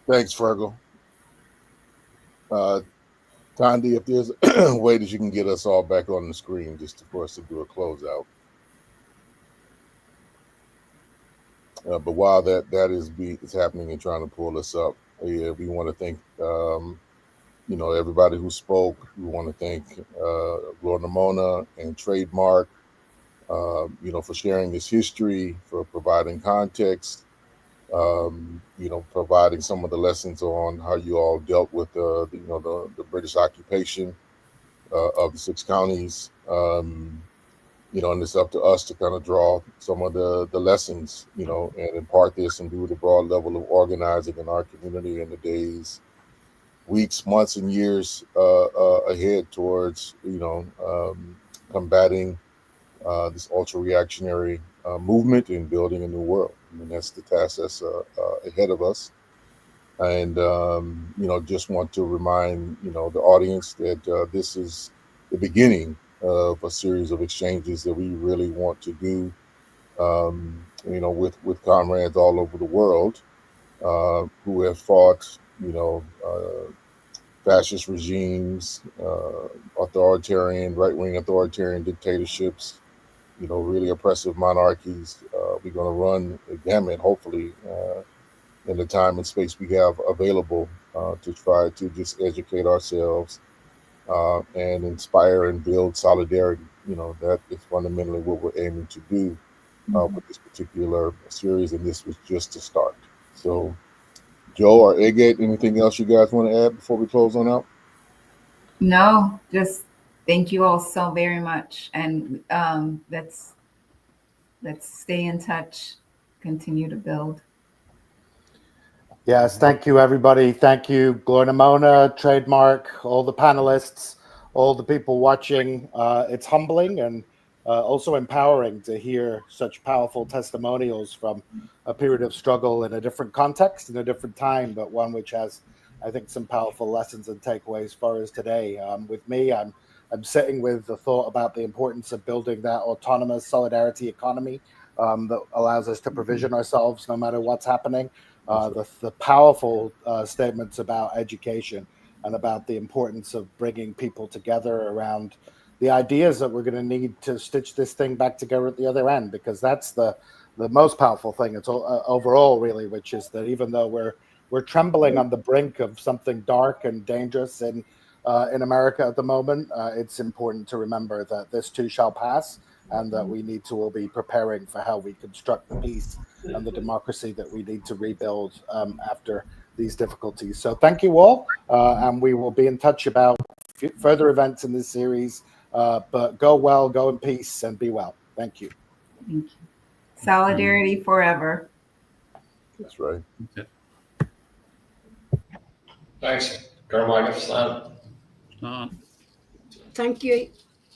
Speaker 2: Thanks, Fergal. Tandy, if there's a way that you can get us all back on the screen just for us to do a closeout. But while that is happening and trying to pull us up, we want to thank everybody who spoke. We want to thank Lord Mona and Trademark, for sharing this history, for providing context, providing some of the lessons on how you all dealt with the British occupation of the 6 counties. And it's up to us to kind of draw some of the lessons, and impart this and do the broad level of organizing in our community in the days, weeks, months, and years ahead towards, combating this ultra-reactionary movement and building a new world. I mean, that's the task that's ahead of us. And, just want to remind, the audience that this is the beginning of a series of exchanges that we really want to do, with comrades all over the world who have fought, fascist regimes, right-wing authoritarian dictatorships, really oppressive monarchies. We're going to run a gamut, hopefully, in the time and space we have available to try to just educate ourselves and inspire and build solidarity. That is fundamentally what we're aiming to do with this particular series, and this was just to start. So, Joe or Egate, anything else you guys want to add before we close on out?
Speaker 3: No, just thank you all so very much, and let's stay in touch, continue to build.
Speaker 1: Yes, thank you, everybody. Thank you, Gloria Mona, Trademark, all the panelists, all the people watching. It's humbling and also empowering to hear such powerful testimonials from a period of struggle in a different context, in a different time, but one which has, I think, some powerful lessons and takeaways for us today. With me, I'm sitting with the thought about the importance of building that autonomous solidarity economy that allows us to provision ourselves no matter what's happening. The powerful statements about education and about the importance of bringing people together around the ideas that we're going to need to stitch this thing back together at the other end, because that's the most powerful thing. It's overall, really, which is that even though we're trembling on the brink of something dark and dangerous in America at the moment, it's important to remember that this too shall pass, and that we need to all be preparing for how we construct the peace and the democracy that we need to rebuild after these difficulties. So thank you all, and we will be in touch about further events in this series. But go well, go in peace, and be well. Thank you.
Speaker 3: Thank you. Solidarity forever.
Speaker 2: That's right.
Speaker 5: Okay.
Speaker 9: Thanks. Go MAGA.
Speaker 5: Uh,
Speaker 6: Thank you.